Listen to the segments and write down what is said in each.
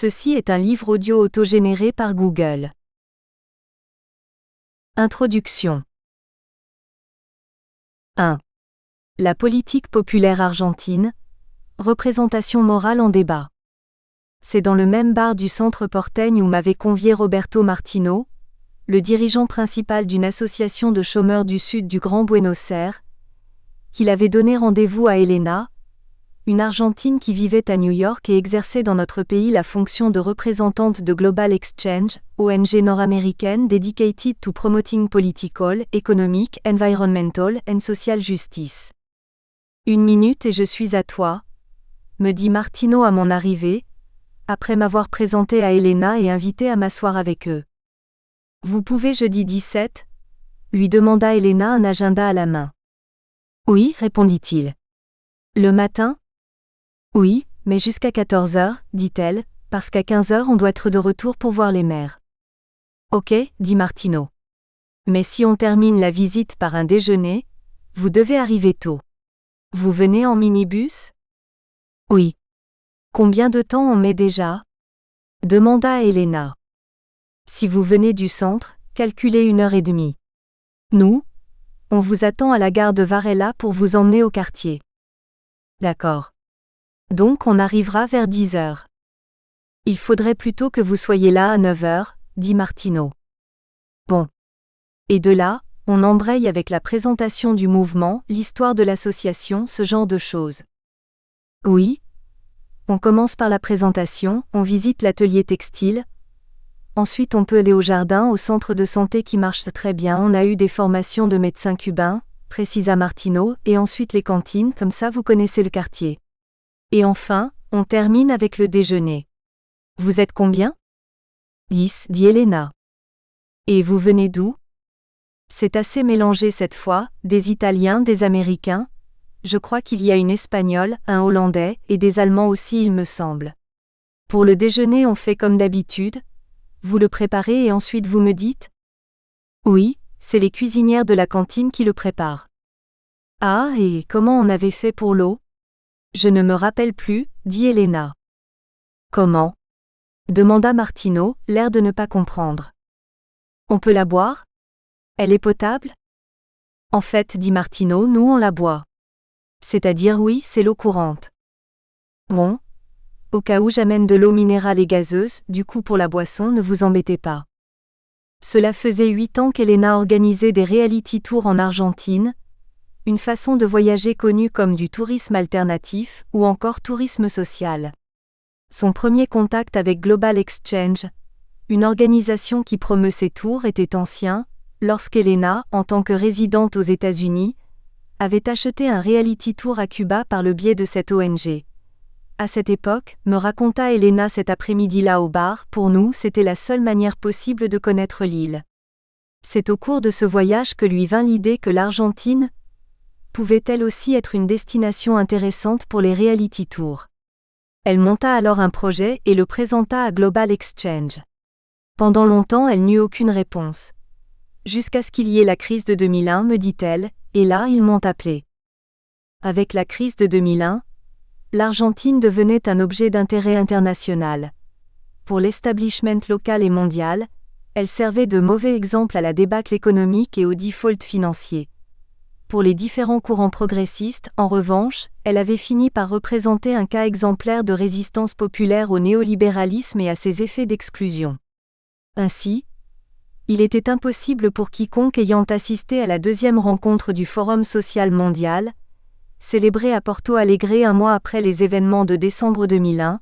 Ceci est un livre audio autogénéré par Google. Introduction. 1. La politique populaire argentine. Représentation morale en débat. C'est dans le même bar du centre porteñ où m'avait convié Roberto Martino, le dirigeant principal d'une association de chômeurs du sud du Grand Buenos Aires, qu'il avait donné rendez-vous à Elena, une Argentine qui vivait à New York et exerçait dans notre pays la fonction de représentante de Global Exchange, ONG nord-américaine dedicated to promoting political, economic, environmental and social justice. 1 minute et je suis à toi, me dit Martino à mon arrivée, après m'avoir présenté à Elena et invité à m'asseoir avec eux. Vous pouvez jeudi 17 lui demanda Elena, un agenda à la main. Oui, répondit-il. Le matin? Oui, mais jusqu'à 14h, dit-elle, parce qu'à 15h on doit être de retour pour voir les mères. Ok, dit Martino. Mais si on termine la visite par un déjeuner, vous devez arriver tôt. Vous venez en minibus? Oui. Combien de temps on met déjà? Demanda Elena. Si vous venez du centre, calculez 1h30. Nous, on vous attend à la gare de Varela pour vous emmener au quartier. D'accord. Donc on arrivera vers 10h. Il faudrait plutôt que vous soyez là à 9h, dit Martino. Bon. Et de là, on embraye avec la présentation du mouvement, l'histoire de l'association, ce genre de choses. Oui. On commence par la présentation, on visite l'atelier textile. Ensuite on peut aller au jardin, au centre de santé qui marche très bien. On a eu des formations de médecins cubains, précisa Martino, et ensuite les cantines, comme ça vous connaissez le quartier. Et enfin, on termine avec le déjeuner. Vous êtes combien? 10, dit Elena. Et vous venez d'où? C'est assez mélangé cette fois, des Italiens, des Américains. Je crois qu'il y a une Espagnole, un Hollandais, et des Allemands aussi il me semble. Pour le déjeuner on fait comme d'habitude. Vous le préparez et ensuite vous me dites? Oui, c'est les cuisinières de la cantine qui le préparent. Ah, et comment on avait fait pour l'eau? Je ne me rappelle plus, dit Elena. Comment? Demanda Martino, l'air de ne pas comprendre. On peut la boire? Elle est potable? En fait, dit Martino, nous on la boit. C'est-à-dire oui, c'est l'eau courante. Bon. Au cas où j'amène de l'eau minérale et gazeuse, du coup pour la boisson ne vous embêtez pas. Cela faisait 8 ans qu'Elena organisait des reality tours en Argentine, une façon de voyager connue comme du tourisme alternatif ou encore tourisme social. Son premier contact avec Global Exchange, une organisation qui promeut ces tours, était ancien, lorsqu'Elena, en tant que résidente aux États-Unis, avait acheté un reality tour à Cuba par le biais de cette ONG. À cette époque, me raconta Elena cet après-midi-là au bar, pour nous c'était la seule manière possible de connaître l'île. C'est au cours de ce voyage que lui vint l'idée que l'Argentine pouvait elle aussi être une destination intéressante pour les reality tours. Elle monta alors un projet et le présenta à Global Exchange. Pendant longtemps elle n'eut aucune réponse. Jusqu'à ce qu'il y ait la crise de 2001, me dit-elle, et là ils m'ont appelé. Avec la crise de 2001, l'Argentine devenait un objet d'intérêt international. Pour l'establishment local et mondial, elle servait de mauvais exemple à la débâcle économique et au default financier. Pour les différents courants progressistes, en revanche, elle avait fini par représenter un cas exemplaire de résistance populaire au néolibéralisme et à ses effets d'exclusion. Ainsi, il était impossible pour quiconque ayant assisté à la deuxième rencontre du Forum social mondial, célébrée à Porto Alegre un mois après les événements de décembre 2001,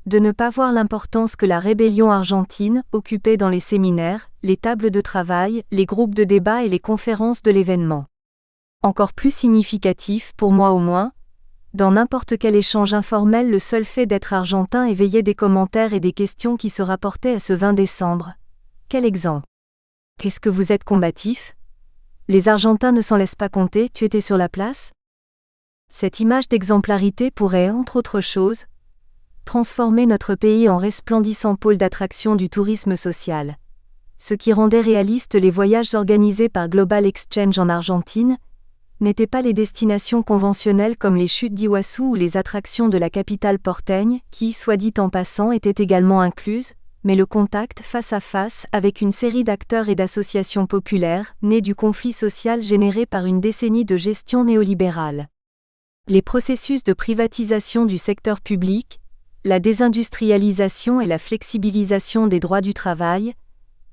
de ne pas voir l'importance que la rébellion argentine occupait dans les séminaires, les tables de travail, les groupes de débat et les conférences de l'événement. Encore plus significatif, pour moi au moins, dans n'importe quel échange informel, le seul fait d'être argentin éveillait des commentaires et des questions qui se rapportaient à ce 20 décembre. Quel exemple? Qu'est-ce que vous êtes combatif? Les Argentins ne s'en laissent pas compter, tu étais sur la place? Cette image d'exemplarité pourrait, entre autres choses, transformer notre pays en resplendissant pôle d'attraction du tourisme social. Ce qui rendait réalistes les voyages organisés par Global Exchange en Argentine, n'étaient pas les destinations conventionnelles comme les chutes d'Iguassou ou les attractions de la capitale portegne, qui, soit dit en passant, étaient également incluses, mais le contact face à face avec une série d'acteurs et d'associations populaires, nés du conflit social généré par une décennie de gestion néolibérale. Les processus de privatisation du secteur public, la désindustrialisation et la flexibilisation des droits du travail,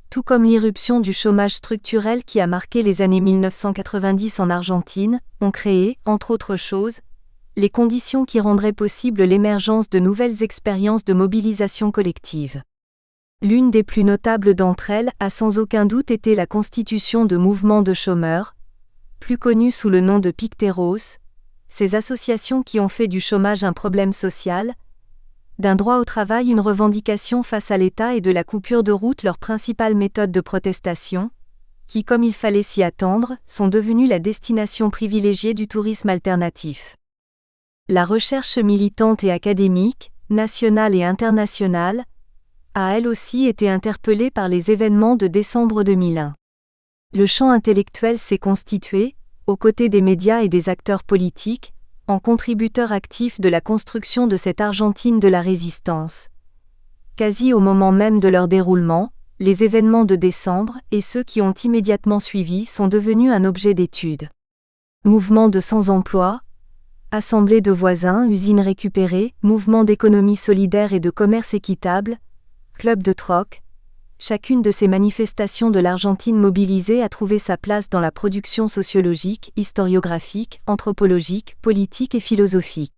tout comme l'irruption du chômage structurel qui a marqué les années 1990 en Argentine, ont créé, entre autres choses, les conditions qui rendraient possible l'émergence de nouvelles expériences de mobilisation collective. L'une des plus notables d'entre elles a sans aucun doute été la constitution de mouvements de chômeurs, plus connus sous le nom de Picteros, ces associations qui ont fait du chômage un problème social, d'un droit au travail une revendication face à l'État et de la coupure de route leur principale méthode de protestation, qui, comme il fallait s'y attendre, sont devenues la destination privilégiée du tourisme alternatif. La recherche militante et académique, nationale et internationale, a elle aussi été interpellée par les événements de décembre 2001. Le champ intellectuel s'est constitué, aux côtés des médias et des acteurs politiques, en contributeur actif de la construction de cette Argentine de la résistance. Quasi au moment même de leur déroulement, les événements de décembre et ceux qui ont immédiatement suivi sont devenus un objet d'étude. Mouvement de sans-emploi, assemblée de voisins, usines récupérées, mouvement d'économie solidaire et de commerce équitable, club de troc. Chacune de ces manifestations de l'Argentine mobilisée a trouvé sa place dans la production sociologique, historiographique, anthropologique, politique et philosophique.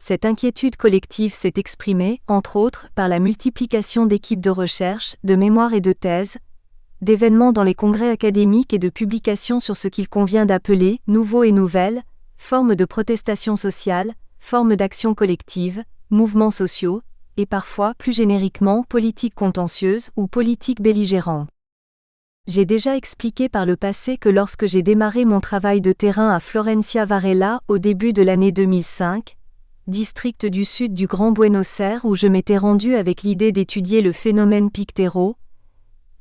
Cette inquiétude collective s'est exprimée, entre autres, par la multiplication d'équipes de recherche, de mémoires et de thèses, d'événements dans les congrès académiques et de publications sur ce qu'il convient d'appeler, nouveaux et nouvelles, formes de protestation sociale, formes d'action collective, mouvements sociaux, et parfois, plus génériquement, politique contentieuse ou politique belligérante. J'ai déjà expliqué par le passé que lorsque j'ai démarré mon travail de terrain à Florencia Varela au début de l'année 2005, district du sud du Grand Buenos Aires où je m'étais rendue avec l'idée d'étudier le phénomène Pictero,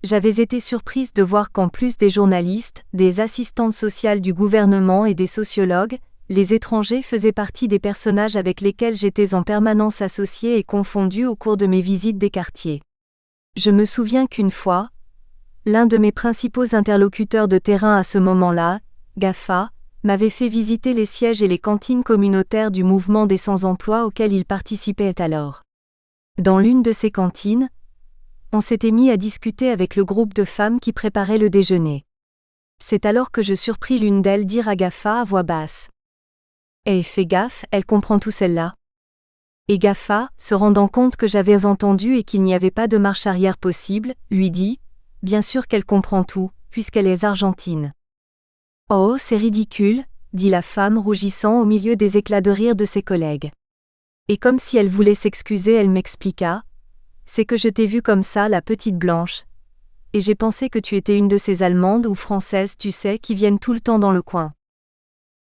j'avais été surprise de voir qu'en plus des journalistes, des assistantes sociales du gouvernement et des sociologues, les étrangers faisaient partie des personnages avec lesquels j'étais en permanence associée et confondue au cours de mes visites des quartiers. Je me souviens qu'une fois, l'un de mes principaux interlocuteurs de terrain à ce moment-là, Gafa, m'avait fait visiter les sièges et les cantines communautaires du mouvement des sans-emploi auquel il participait alors. Dans l'une de ces cantines, on s'était mis à discuter avec le groupe de femmes qui préparait le déjeuner. C'est alors que je surpris l'une d'elles dire à Gafa à voix basse: « Eh, fais gaffe, elle comprend tout celle-là. » Et Gafa, se rendant compte que j'avais entendu et qu'il n'y avait pas de marche arrière possible, lui dit: « Bien sûr qu'elle comprend tout, puisqu'elle est argentine. » « Oh, c'est ridicule, » dit la femme rougissant au milieu des éclats de rire de ses collègues. Et comme si elle voulait s'excuser, elle m'expliqua: « C'est que je t'ai vue comme ça, la petite blanche. Et j'ai pensé que tu étais une de ces Allemandes ou Françaises, tu sais, qui viennent tout le temps dans le coin. »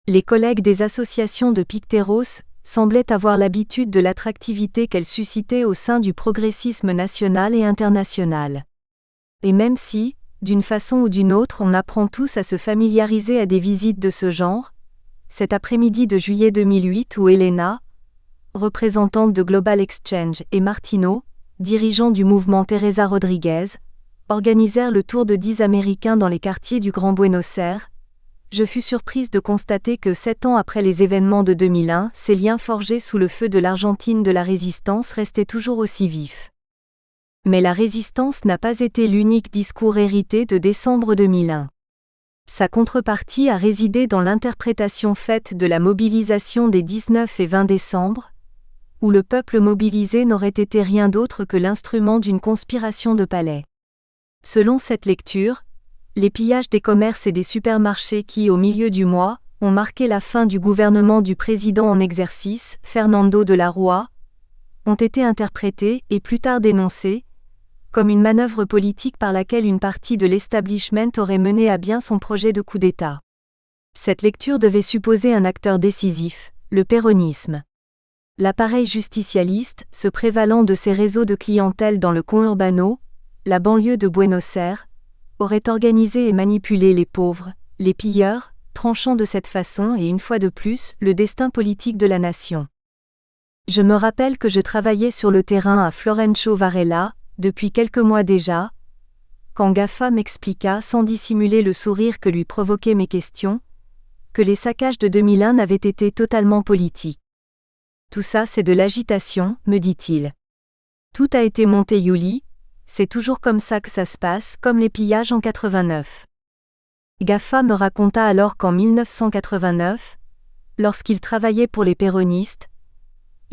Les collègues des associations de Picteros semblaient avoir l'habitude de l'attractivité qu'elle suscitait au sein du progressisme national et international. Et même si, d'une façon ou d'une autre, on apprend tous à se familiariser à des visites de ce genre, cet après-midi de juillet 2008 où Elena, représentante de Global Exchange, et Martino, dirigeant du mouvement Teresa Rodriguez, organisèrent le tour de 10 Américains dans les quartiers du Grand Buenos Aires, je fus surprise de constater que 7 ans après les événements de 2001, ces liens forgés sous le feu de l'Argentine de la résistance restaient toujours aussi vifs. Mais la résistance n'a pas été l'unique discours hérité de décembre 2001. Sa contrepartie a résidé dans l'interprétation faite de la mobilisation des 19 et 20 décembre, où le peuple mobilisé n'aurait été rien d'autre que l'instrument d'une conspiration de palais. Selon cette lecture, les pillages des commerces et des supermarchés qui, au milieu du mois, ont marqué la fin du gouvernement du président en exercice, Fernando de la Rúa, ont été interprétés et plus tard dénoncés comme une manœuvre politique par laquelle une partie de l'establishment aurait mené à bien son projet de coup d'État. Cette lecture devait supposer un acteur décisif, le péronisme. L'appareil justicialiste, se prévalant de ses réseaux de clientèle dans le conurbano, la banlieue de Buenos Aires, aurait organisé et manipulé les pauvres, les pilleurs, tranchant de cette façon et une fois de plus, le destin politique de la nation. Je me rappelle que je travaillais sur le terrain à Florencio Varela, depuis quelques mois déjà, quand Gaffa m'expliqua sans dissimuler le sourire que lui provoquaient mes questions, que les saccages de 2001 avaient été totalement politiques. Tout ça c'est de l'agitation, me dit-il. Tout a été monté Yuli, c'est toujours comme ça que ça se passe, comme les pillages en 89. Gaffa me raconta alors qu'en 1989, lorsqu'il travaillait pour les péronistes,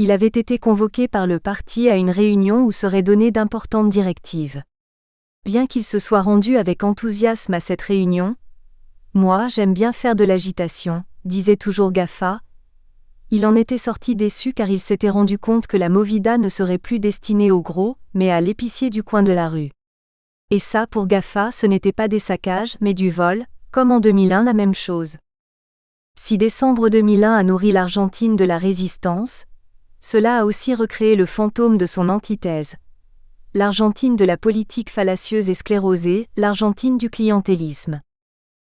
il avait été convoqué par le parti à une réunion où seraient données d'importantes directives. Bien qu'il se soit rendu avec enthousiasme à cette réunion, moi j'aime bien faire de l'agitation, disait toujours Gaffa. Il en était sorti déçu car il s'était rendu compte que la movida ne serait plus destinée aux gros, mais à l'épicier du coin de la rue. Et ça pour Gaffa ce n'était pas des saccages mais du vol, comme en 2001 la même chose. Si décembre 2001 a nourri l'Argentine de la résistance, cela a aussi recréé le fantôme de son antithèse. L'Argentine de la politique fallacieuse et sclérosée, l'Argentine du clientélisme.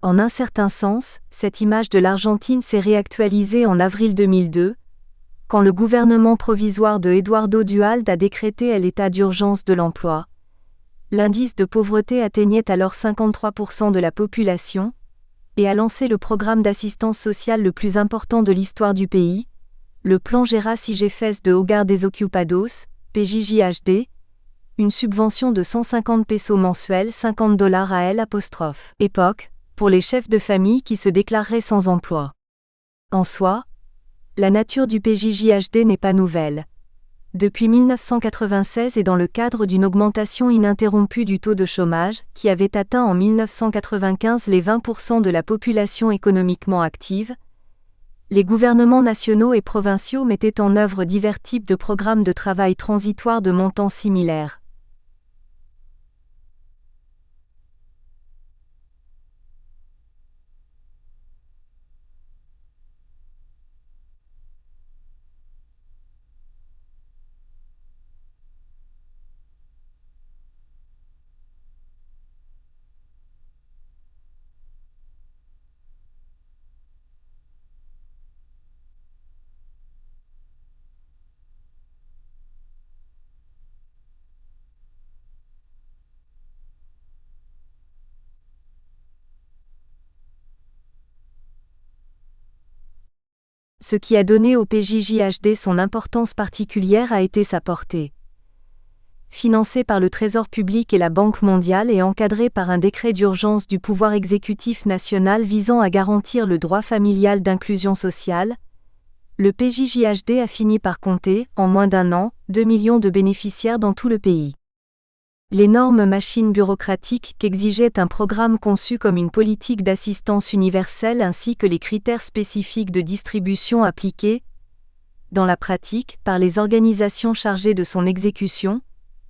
En un certain sens, cette image de l'Argentine s'est réactualisée en avril 2002, quand le gouvernement provisoire de Eduardo Duhalde a décrété l'état d'urgence de l'emploi. L'indice de pauvreté atteignait alors 53% de la population, et a lancé le programme d'assistance sociale le plus important de l'histoire du pays, le plan Geras y Jefes de Hogar Desocupados, PJJHD, une subvention de 150 pesos mensuels, $50 à époque, pour les chefs de famille qui se déclareraient sans emploi. En soi, la nature du PJJHD n'est pas nouvelle. Depuis 1996 et dans le cadre d'une augmentation ininterrompue du taux de chômage, qui avait atteint en 1995 les 20% de la population économiquement active, les gouvernements nationaux et provinciaux mettaient en œuvre divers types de programmes de travail transitoires de montants similaires. Ce qui a donné au PJJHD son importance particulière a été sa portée. Financé par le Trésor public et la Banque mondiale et encadré par un décret d'urgence du pouvoir exécutif national visant à garantir le droit familial d'inclusion sociale, le PJJHD a fini par compter, en moins d'un an, 2 millions de bénéficiaires dans tout le pays. L'énorme machine bureaucratique qu'exigeait un programme conçu comme une politique d'assistance universelle ainsi que les critères spécifiques de distribution appliqués, dans la pratique, par les organisations chargées de son exécution,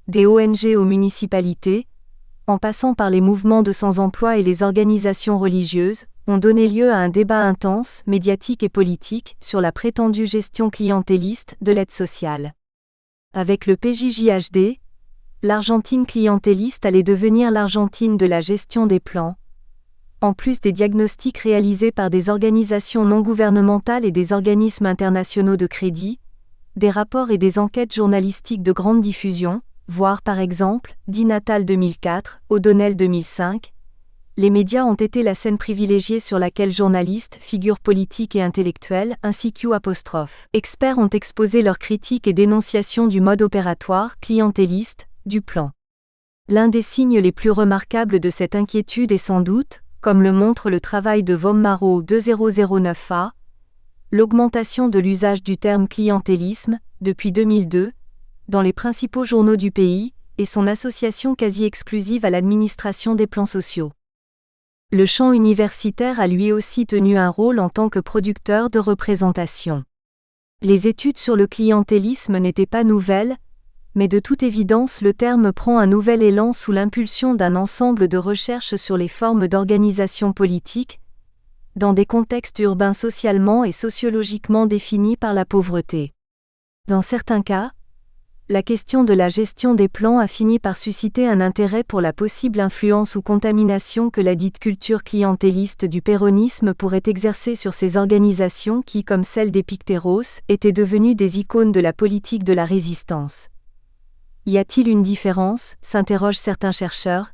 des ONG aux municipalités, en passant par les mouvements de sans-emploi et les organisations religieuses, ont donné lieu à un débat intense, médiatique et politique, sur la prétendue gestion clientéliste de l'aide sociale. Avec le PJJHD, l'Argentine clientéliste allait devenir l'Argentine de la gestion des plans. En plus des diagnostics réalisés par des organisations non gouvernementales et des organismes internationaux de crédit, des rapports et des enquêtes journalistiques de grande diffusion, voire par exemple, Natal 2004, O'Donnell 2005, les médias ont été la scène privilégiée sur laquelle journalistes, figures politiques et intellectuels, ainsi qu'experts ont exposé leurs critiques et dénonciations du mode opératoire, clientéliste, du plan. L'un des signes les plus remarquables de cette inquiétude est sans doute, comme le montre le travail de Vomaro 2009A, l'augmentation de l'usage du terme clientélisme, depuis 2002, dans les principaux journaux du pays, et son association quasi exclusive à l'administration des plans sociaux. Le champ universitaire a lui aussi tenu un rôle en tant que producteur de représentation. Les études sur le clientélisme n'étaient pas nouvelles, mais de toute évidence le terme prend un nouvel élan sous l'impulsion d'un ensemble de recherches sur les formes d'organisation politique, dans des contextes urbains socialement et sociologiquement définis par la pauvreté. Dans certains cas, la question de la gestion des plans a fini par susciter un intérêt pour la possible influence ou contamination que la dite culture clientéliste du péronisme pourrait exercer sur ces organisations qui, comme celle des Picteros, étaient devenues des icônes de la politique de la résistance. Y a-t-il une différence, s'interrogent certains chercheurs.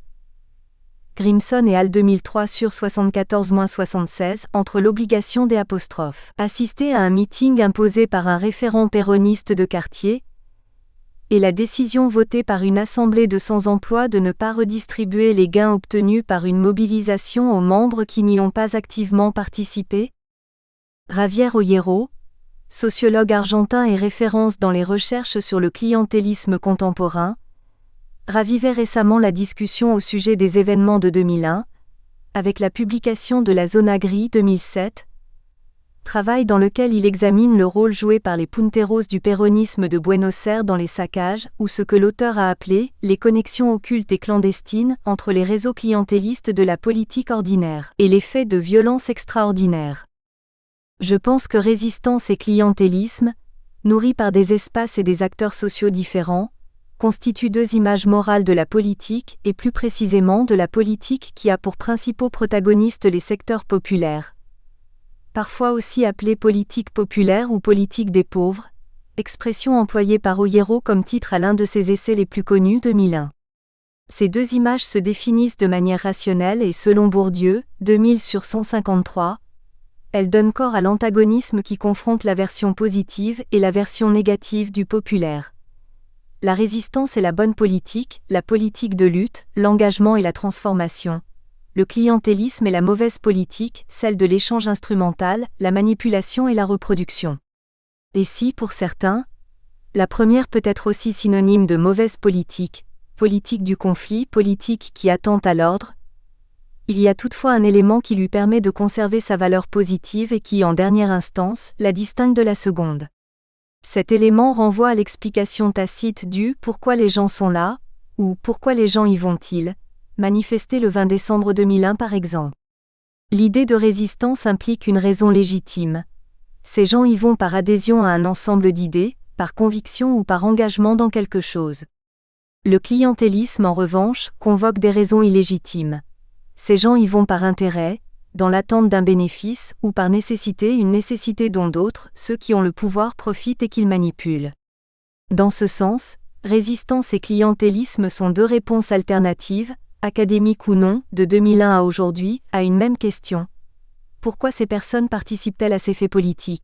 Grimson et al. 2003 sur 74-76 entre l'obligation des assister à un meeting imposé par un référent péroniste de quartier et la décision votée par une assemblée de sans-emploi de ne pas redistribuer les gains obtenus par une mobilisation aux membres qui n'y ont pas activement participé. Javier Ollero, sociologue argentin et référence dans les recherches sur le clientélisme contemporain, ravivait récemment la discussion au sujet des événements de 2001, avec la publication de la Zona Gris 2007, travail dans lequel il examine le rôle joué par les punteros du péronisme de Buenos Aires dans les saccages, ou ce que l'auteur a appelé « les connexions occultes et clandestines » entre les réseaux clientélistes de la politique ordinaire et les faits de violence extraordinaire. Je pense que résistance et clientélisme, nourris par des espaces et des acteurs sociaux différents, constituent deux images morales de la politique, et plus précisément de la politique qui a pour principaux protagonistes les secteurs populaires. Parfois aussi appelée politique populaire ou politique des pauvres, expression employée par Ollero comme titre à l'un de ses essais les plus connus 2001. Ces deux images se définissent de manière rationnelle et selon Bourdieu, 2000 sur 153, elles donnent corps à l'antagonisme qui confronte la version positive et la version négative du populaire. La résistance est la bonne politique, la politique de lutte, l'engagement et la transformation. Le clientélisme est la mauvaise politique, celle de l'échange instrumental, la manipulation et la reproduction. Et si, pour certains, la première peut être aussi synonyme de mauvaise politique, politique du conflit, politique qui attente à l'ordre, il y a toutefois un élément qui lui permet de conserver sa valeur positive et qui, en dernière instance, la distingue de la seconde. Cet élément renvoie à l'explication tacite du « pourquoi les gens sont là » ou « pourquoi les gens y vont-ils » manifesté le 20 décembre 2001 par exemple. L'idée de résistance implique une raison légitime. Ces gens y vont par adhésion à un ensemble d'idées, par conviction ou par engagement dans quelque chose. Le clientélisme, en revanche, convoque des raisons illégitimes. Ces gens y vont par intérêt, dans l'attente d'un bénéfice, ou par nécessité, une nécessité dont d'autres, ceux qui ont le pouvoir, profitent et qu'ils manipulent. Dans ce sens, résistance et clientélisme sont deux réponses alternatives, académiques ou non, de 2001 à aujourd'hui, à une même question. Pourquoi ces personnes participent-elles à ces faits politiques ?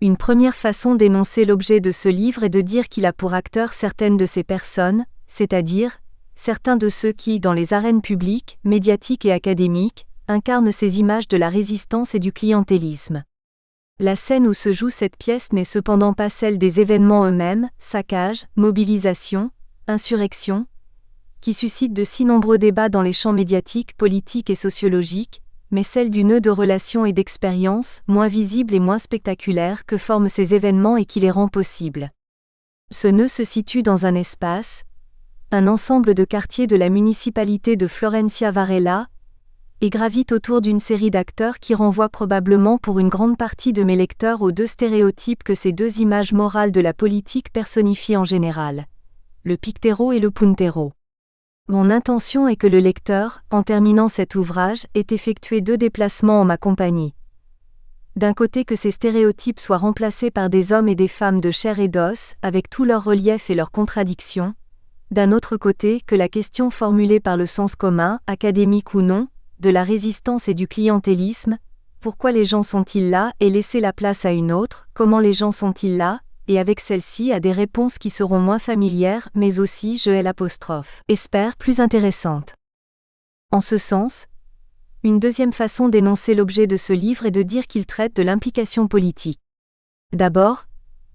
Une première façon d'énoncer l'objet de ce livre est de dire qu'il a pour acteurs certaines de ces personnes, c'est-à-dire, certains de ceux qui, dans les arènes publiques, médiatiques et académiques, incarnent ces images de la résistance et du clientélisme. La scène où se joue cette pièce n'est cependant pas celle des événements eux-mêmes, saccages, mobilisations, insurrections, qui suscitent de si nombreux débats dans les champs médiatiques, politiques et sociologiques, mais celle du nœud de relations et d'expériences, moins visible et moins spectaculaire que forment ces événements et qui les rend possibles. Ce nœud se situe dans un espace, un ensemble de quartiers de la municipalité de Florencia Varela, et gravite autour d'une série d'acteurs qui renvoient probablement pour une grande partie de mes lecteurs aux deux stéréotypes que ces deux images morales de la politique personnifient en général, le pictero et le puntero. Mon intention est que le lecteur, en terminant cet ouvrage, ait effectué deux déplacements en ma compagnie. D'un côté que ces stéréotypes soient remplacés par des hommes et des femmes de chair et d'os, avec tout leur relief et leurs contradictions. D'un autre côté que la question formulée par le sens commun, académique ou non, de la résistance et du clientélisme, pourquoi les gens sont-ils là, ait laissé la place à une autre, comment les gens sont-ils là, et avec celle-ci à des réponses qui seront moins familières, mais aussi, espère, plus intéressantes. En ce sens, une deuxième façon d'énoncer l'objet de ce livre est de dire qu'il traite de l'implication politique. D'abord,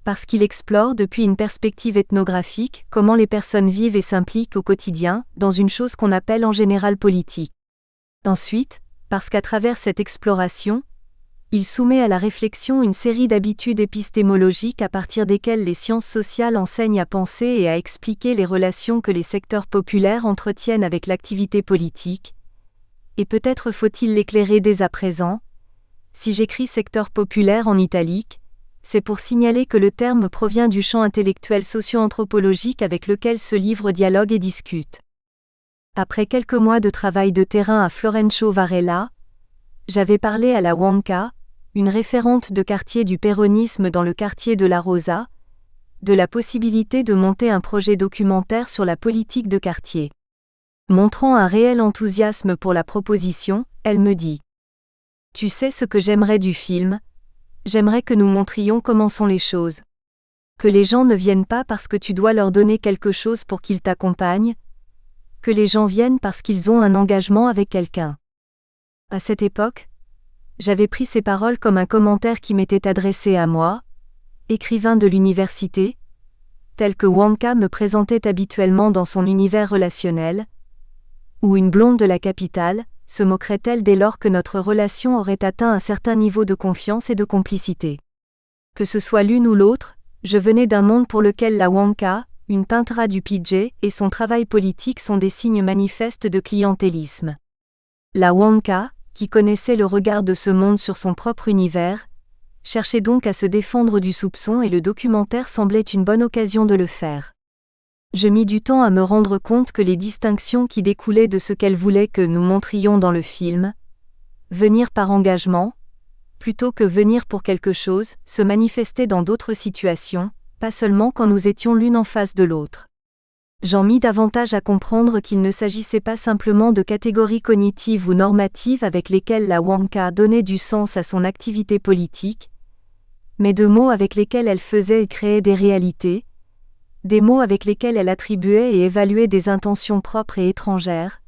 parce qu'il explore depuis une perspective ethnographique comment les personnes vivent et s'impliquent au quotidien dans une chose qu'on appelle en général politique. Ensuite, parce qu'à travers cette exploration, il soumet à la réflexion une série d'habitudes épistémologiques à partir desquelles les sciences sociales enseignent à penser et à expliquer les relations que les secteurs populaires entretiennent avec l'activité politique. Et peut-être faut-il l'éclairer dès à présent. Si j'écris secteur populaire en italique, c'est pour signaler que le terme provient du champ intellectuel socio-anthropologique avec lequel ce livre dialogue et discute. Après quelques mois de travail de terrain à Florencio Varela, j'avais parlé à la Wanka, une référente de quartier du péronisme dans le quartier de La Rosa, de la possibilité de monter un projet documentaire sur la politique de quartier. Montrant un réel enthousiasme pour la proposition, elle me dit : « Tu sais ce que j'aimerais du film ? J'aimerais que nous montrions comment sont les choses. Que les gens ne viennent pas parce que tu dois leur donner quelque chose pour qu'ils t'accompagnent, que les gens viennent parce qu'ils ont un engagement avec quelqu'un. » À cette époque, j'avais pris ces paroles comme un commentaire qui m'était adressé à moi, écrivain de l'université, tel que Wanka me présentait habituellement dans son univers relationnel, où une blonde de la capitale se moquerait-elle dès lors que notre relation aurait atteint un certain niveau de confiance et de complicité. Que ce soit l'une ou l'autre, je venais d'un monde pour lequel la Wanka, une peintre du PJ, et son travail politique sont des signes manifestes de clientélisme. La Wanka, qui connaissait le regard de ce monde sur son propre univers, cherchait donc à se défendre du soupçon et le documentaire semblait une bonne occasion de le faire. Je mis du temps à me rendre compte que les distinctions qui découlaient de ce qu'elle voulait que nous montrions dans le film, venir par engagement, plutôt que venir pour quelque chose, se manifestaient dans d'autres situations, pas seulement quand nous étions l'une en face de l'autre. J'en mis davantage à comprendre qu'il ne s'agissait pas simplement de catégories cognitives ou normatives avec lesquelles la Wanka donnait du sens à son activité politique, mais de mots avec lesquels elle faisait et créait des réalités, des mots avec lesquels elle attribuait et évaluait des intentions propres et étrangères,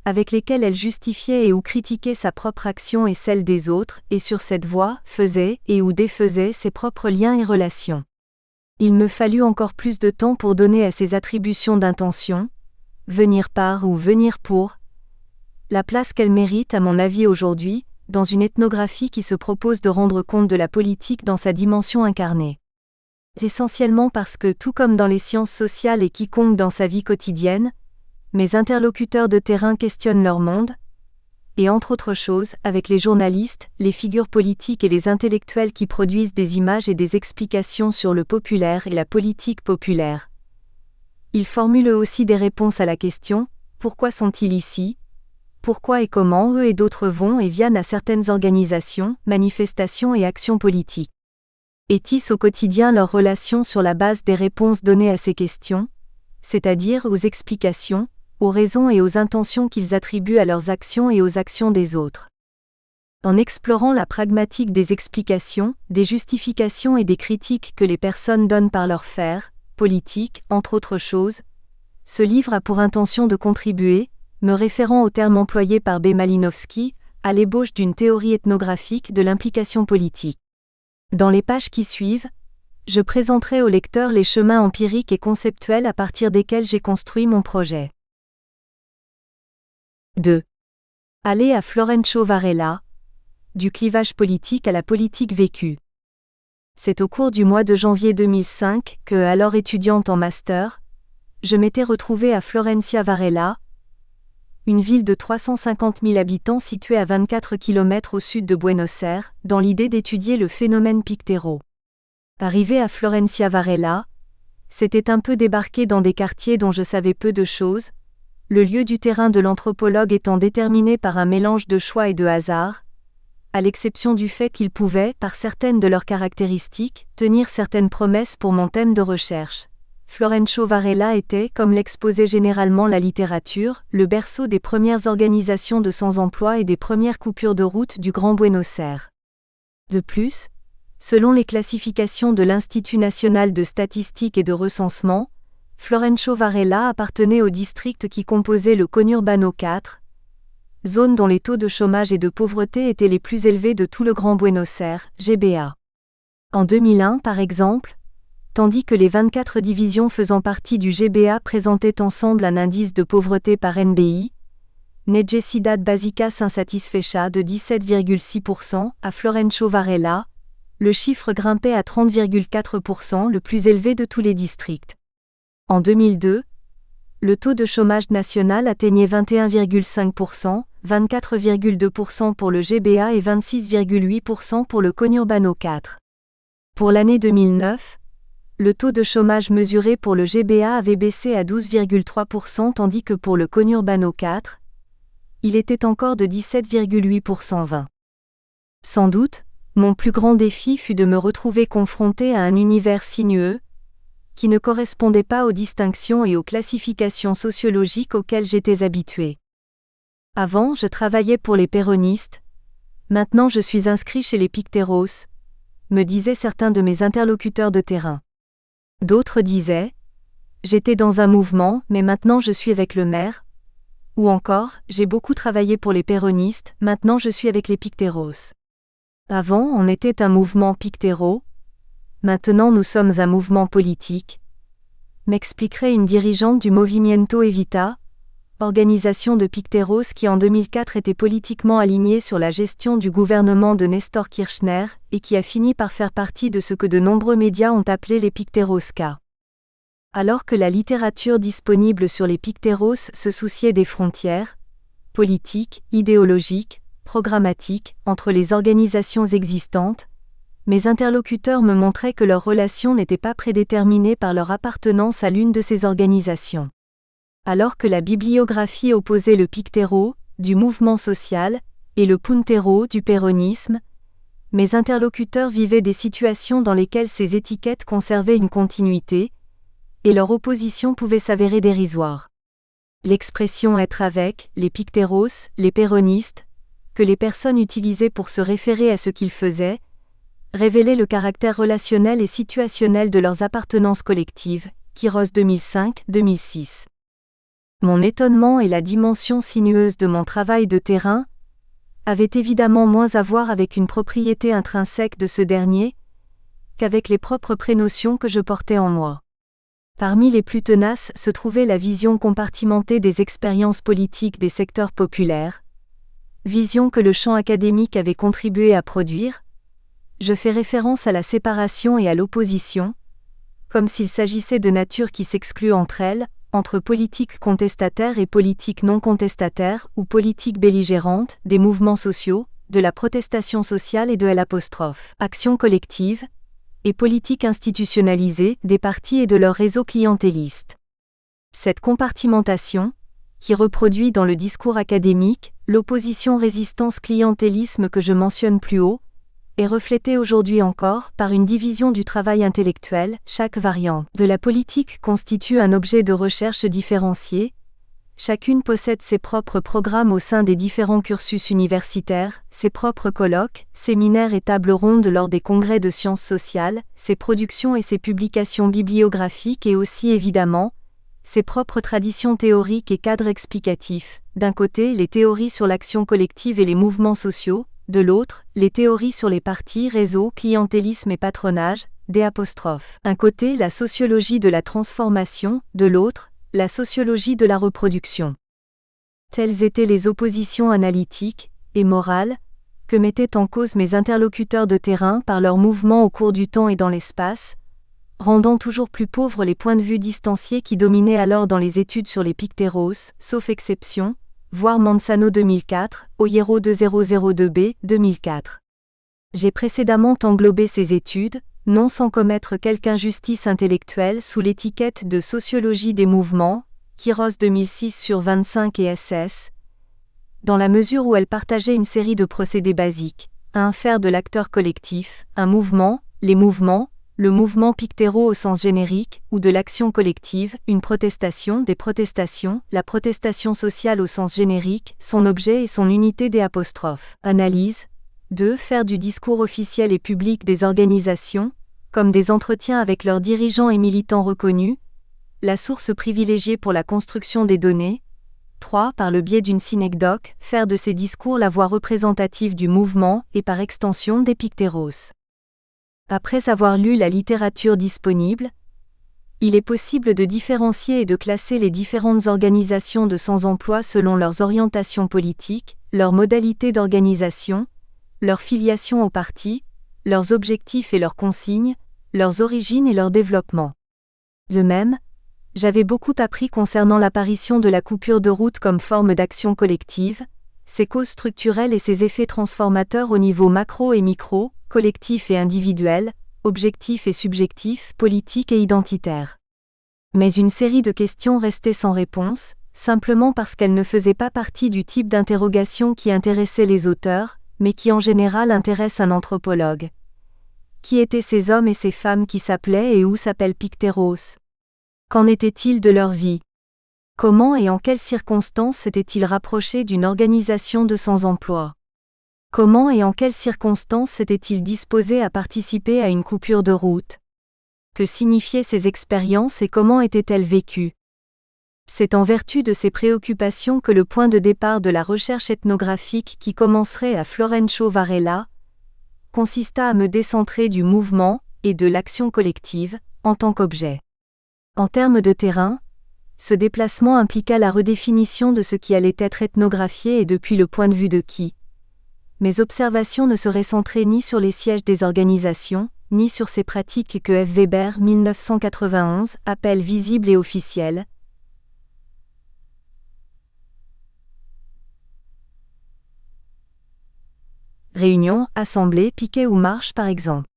avec lesquels elle justifiait et ou critiquait sa propre action et celle des autres, et sur cette voie, faisait et ou défaisait ses propres liens et relations. Il me fallut encore plus de temps pour donner à ces attributions d'intention, venir par ou venir pour, la place qu'elles méritent à mon avis aujourd'hui, dans une ethnographie qui se propose de rendre compte de la politique dans sa dimension incarnée. Essentiellement parce que, tout comme dans les sciences sociales et quiconque dans sa vie quotidienne, mes interlocuteurs de terrain questionnent leur monde, et entre autres choses, avec les journalistes, les figures politiques et les intellectuels qui produisent des images et des explications sur le populaire et la politique populaire. Ils formulent aussi des réponses à la question « Pourquoi sont-ils ici ? Pourquoi et comment eux et d'autres vont et viennent à certaines organisations, manifestations et actions politiques ?» Et tissent au quotidien leurs relations sur la base des réponses données à ces questions, c'est-à-dire aux explications, aux raisons et aux intentions qu'ils attribuent à leurs actions et aux actions des autres. En explorant la pragmatique des explications, des justifications et des critiques que les personnes donnent par leur faire, politique, entre autres choses, ce livre a pour intention de contribuer, me référant au terme employé par B. Malinowski, à l'ébauche d'une théorie ethnographique de l'implication politique. Dans les pages qui suivent, je présenterai au lecteur les chemins empiriques et conceptuels à partir desquels j'ai construit mon projet. 2. Aller à Florencio Varela, du clivage politique à la politique vécue. C'est au cours du mois de janvier 2005 que, alors étudiante en master, je m'étais retrouvée à Florencia Varela, une ville de 350 000 habitants située à 24 km au sud de Buenos Aires, dans l'idée d'étudier le phénomène Pictéro. Arrivé à Florencia Varela, c'était un peu débarquer dans des quartiers dont je savais peu de choses, le lieu du terrain de l'anthropologue étant déterminé par un mélange de choix et de hasard, à l'exception du fait qu'il pouvait, par certaines de leurs caractéristiques, tenir certaines promesses pour mon thème de recherche. Florencio Varela était, comme l'exposait généralement la littérature, le berceau des premières organisations de sans-emploi et des premières coupures de route du Grand Buenos Aires. De plus, selon les classifications de l'Institut national de statistique et de recensement, Florencio Varela appartenait au district qui composait le conurbano 4, zone dont les taux de chômage et de pauvreté étaient les plus élevés de tout le Grand Buenos Aires, GBA. En 2001, par exemple, tandis que les 24 divisions faisant partie du GBA présentaient ensemble un indice de pauvreté par NBI, Necesidad Básicas Insatisfechas de 17,6%, à Florencio Varela, le chiffre grimpait à 30,4%, le plus élevé de tous les districts. En 2002, le taux de chômage national atteignait 21,5%, 24,2% pour le GBA et 26,8% pour le conurbano 4. Pour l'année 2009, le taux de chômage mesuré pour le GBA avait baissé à 12,3% tandis que pour le Conurbano 4, il était encore de 17,8%. Sans doute, mon plus grand défi fut de me retrouver confronté à un univers sinueux, qui ne correspondait pas aux distinctions et aux classifications sociologiques auxquelles j'étais habitué. Avant, je travaillais pour les péronistes, maintenant je suis inscrit chez les Picteros, me disaient certains de mes interlocuteurs de terrain. D'autres disaient « J'étais dans un mouvement, mais maintenant je suis avec le maire », ou encore « J'ai beaucoup travaillé pour les péronistes, maintenant je suis avec les Picteros ». Avant, on était un mouvement Pictero, maintenant nous sommes un mouvement politique, m'expliquerait une dirigeante du Movimiento Evita, organisation de Picteros qui en 2004 était politiquement alignée sur la gestion du gouvernement de Nestor Kirchner et qui a fini par faire partie de ce que de nombreux médias ont appelé les Picterosca. Alors que la littérature disponible sur les Picteros se souciait des frontières politiques, idéologiques, programmatiques entre les organisations existantes, mes interlocuteurs me montraient que leur relation n'était pas prédéterminée par leur appartenance à l'une de ces organisations. Alors que la bibliographie opposait le Pictero, du mouvement social, et le Puntero, du péronisme, mes interlocuteurs vivaient des situations dans lesquelles ces étiquettes conservaient une continuité, et leur opposition pouvait s'avérer dérisoire. L'expression « être avec » les Picteros, les péronistes, que les personnes utilisaient pour se référer à ce qu'ils faisaient, révélait le caractère relationnel et situationnel de leurs appartenances collectives, Quiros 2005-2006. Mon étonnement et la dimension sinueuse de mon travail de terrain avaient évidemment moins à voir avec une propriété intrinsèque de ce dernier qu'avec les propres prénotions que je portais en moi. Parmi les plus tenaces se trouvait la vision compartimentée des expériences politiques des secteurs populaires, vision que le champ académique avait contribué à produire. Je fais référence à la séparation et à l'opposition, comme s'il s'agissait de natures qui s'excluent entre elles, entre politique contestataire et politique non contestataire ou politique belligérante, des mouvements sociaux, de la protestation sociale et de l'action collective, et politique institutionnalisée, des partis et de leurs réseaux clientélistes. Cette compartimentation, qui reproduit dans le discours académique l'opposition résistance-clientélisme que je mentionne plus haut, est reflétée aujourd'hui encore par une division du travail intellectuel. Chaque variante de la politique constitue un objet de recherche différencié. Chacune possède ses propres programmes au sein des différents cursus universitaires, ses propres colloques, séminaires et tables rondes lors des congrès de sciences sociales, ses productions et ses publications bibliographiques et aussi évidemment, ses propres traditions théoriques et cadres explicatifs. D'un côté, les théories sur l'action collective et les mouvements sociaux, de l'autre, les théories sur les partis, réseaux, clientélisme et patronage, Un côté, la sociologie de la transformation, de l'autre, la sociologie de la reproduction. Telles étaient les oppositions analytiques et morales que mettaient en cause mes interlocuteurs de terrain par leurs mouvements au cours du temps et dans l'espace, rendant toujours plus pauvres les points de vue distanciés qui dominaient alors dans les études sur les Picteros, sauf exception, voir Manzano 2004, Oyero 2002b, 2004. J'ai précédemment englobé ces études, non sans commettre quelque injustice intellectuelle sous l'étiquette de sociologie des mouvements, Quiros 2006/25 et SS, dans la mesure où elles partageaient une série de procédés basiques, faire de l'acteur collectif, un mouvement, les mouvements, le mouvement Pictero au sens générique, ou de l'action collective, une protestation, des protestations, la protestation sociale au sens générique, son objet et son unité des apostrophes. Analyse. 2. Faire du discours officiel et public des organisations, comme des entretiens avec leurs dirigeants et militants reconnus, la source privilégiée pour la construction des données. 3. Par le biais d'une synecdoque, faire de ces discours la voix représentative du mouvement et par extension des Picteros. Après avoir lu la littérature disponible, il est possible de différencier et de classer les différentes organisations de sans-emploi selon leurs orientations politiques, leurs modalités d'organisation, leur filiation au parti, leurs objectifs et leurs consignes, leurs origines et leur développement. De même, j'avais beaucoup appris concernant l'apparition de la coupure de route comme forme d'action collective, ses causes structurelles et ses effets transformateurs au niveau macro et micro, collectif et individuel, objectifs et subjectifs, politiques et identitaires. Mais une série de questions restait sans réponse, simplement parce qu'elles ne faisaient pas partie du type d'interrogation qui intéressait les auteurs, mais qui en général intéresse un anthropologue. Qui étaient ces hommes et ces femmes qui s'appelaient et où s'appellent Pictéros? Qu'en était-il de leur vie? Comment et en quelles circonstances s'étaient-ils rapprochés d'une organisation de sans-emploi? Comment et en quelles circonstances s'étaient-ils disposés à participer à une coupure de route? Que signifiaient ces expériences et comment étaient-elles vécues? C'est en vertu de ces préoccupations que le point de départ de la recherche ethnographique qui commencerait à Florencio Varela consista à me décentrer du mouvement et de l'action collective en tant qu'objet. En termes de terrain, ce déplacement impliqua la redéfinition de ce qui allait être ethnographié et depuis le point de vue de qui. Mes observations ne seraient centrées ni sur les sièges des organisations, ni sur ces pratiques que F. Weber 1991 appelle visibles et officielles. Réunions, assemblées, piquets ou marches par exemple.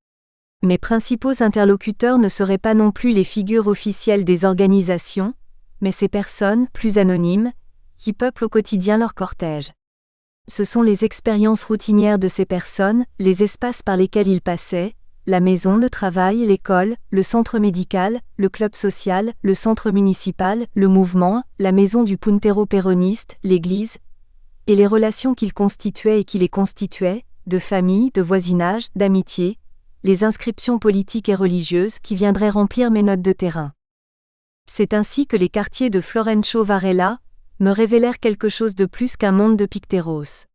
Mes principaux interlocuteurs ne seraient pas non plus les figures officielles des organisations, mais ces personnes, plus anonymes, qui peuplent au quotidien leur cortège. Ce sont les expériences routinières de ces personnes, les espaces par lesquels ils passaient, la maison, le travail, l'école, le centre médical, le club social, le centre municipal, le mouvement, la maison du puntero péroniste, l'église, et les relations qu'ils constituaient et qui les constituaient, de famille, de voisinage, d'amitié, les inscriptions politiques et religieuses qui viendraient remplir mes notes de terrain. C'est ainsi que les quartiers de Florencio Varela me révélèrent quelque chose de plus qu'un monde de Pictéros.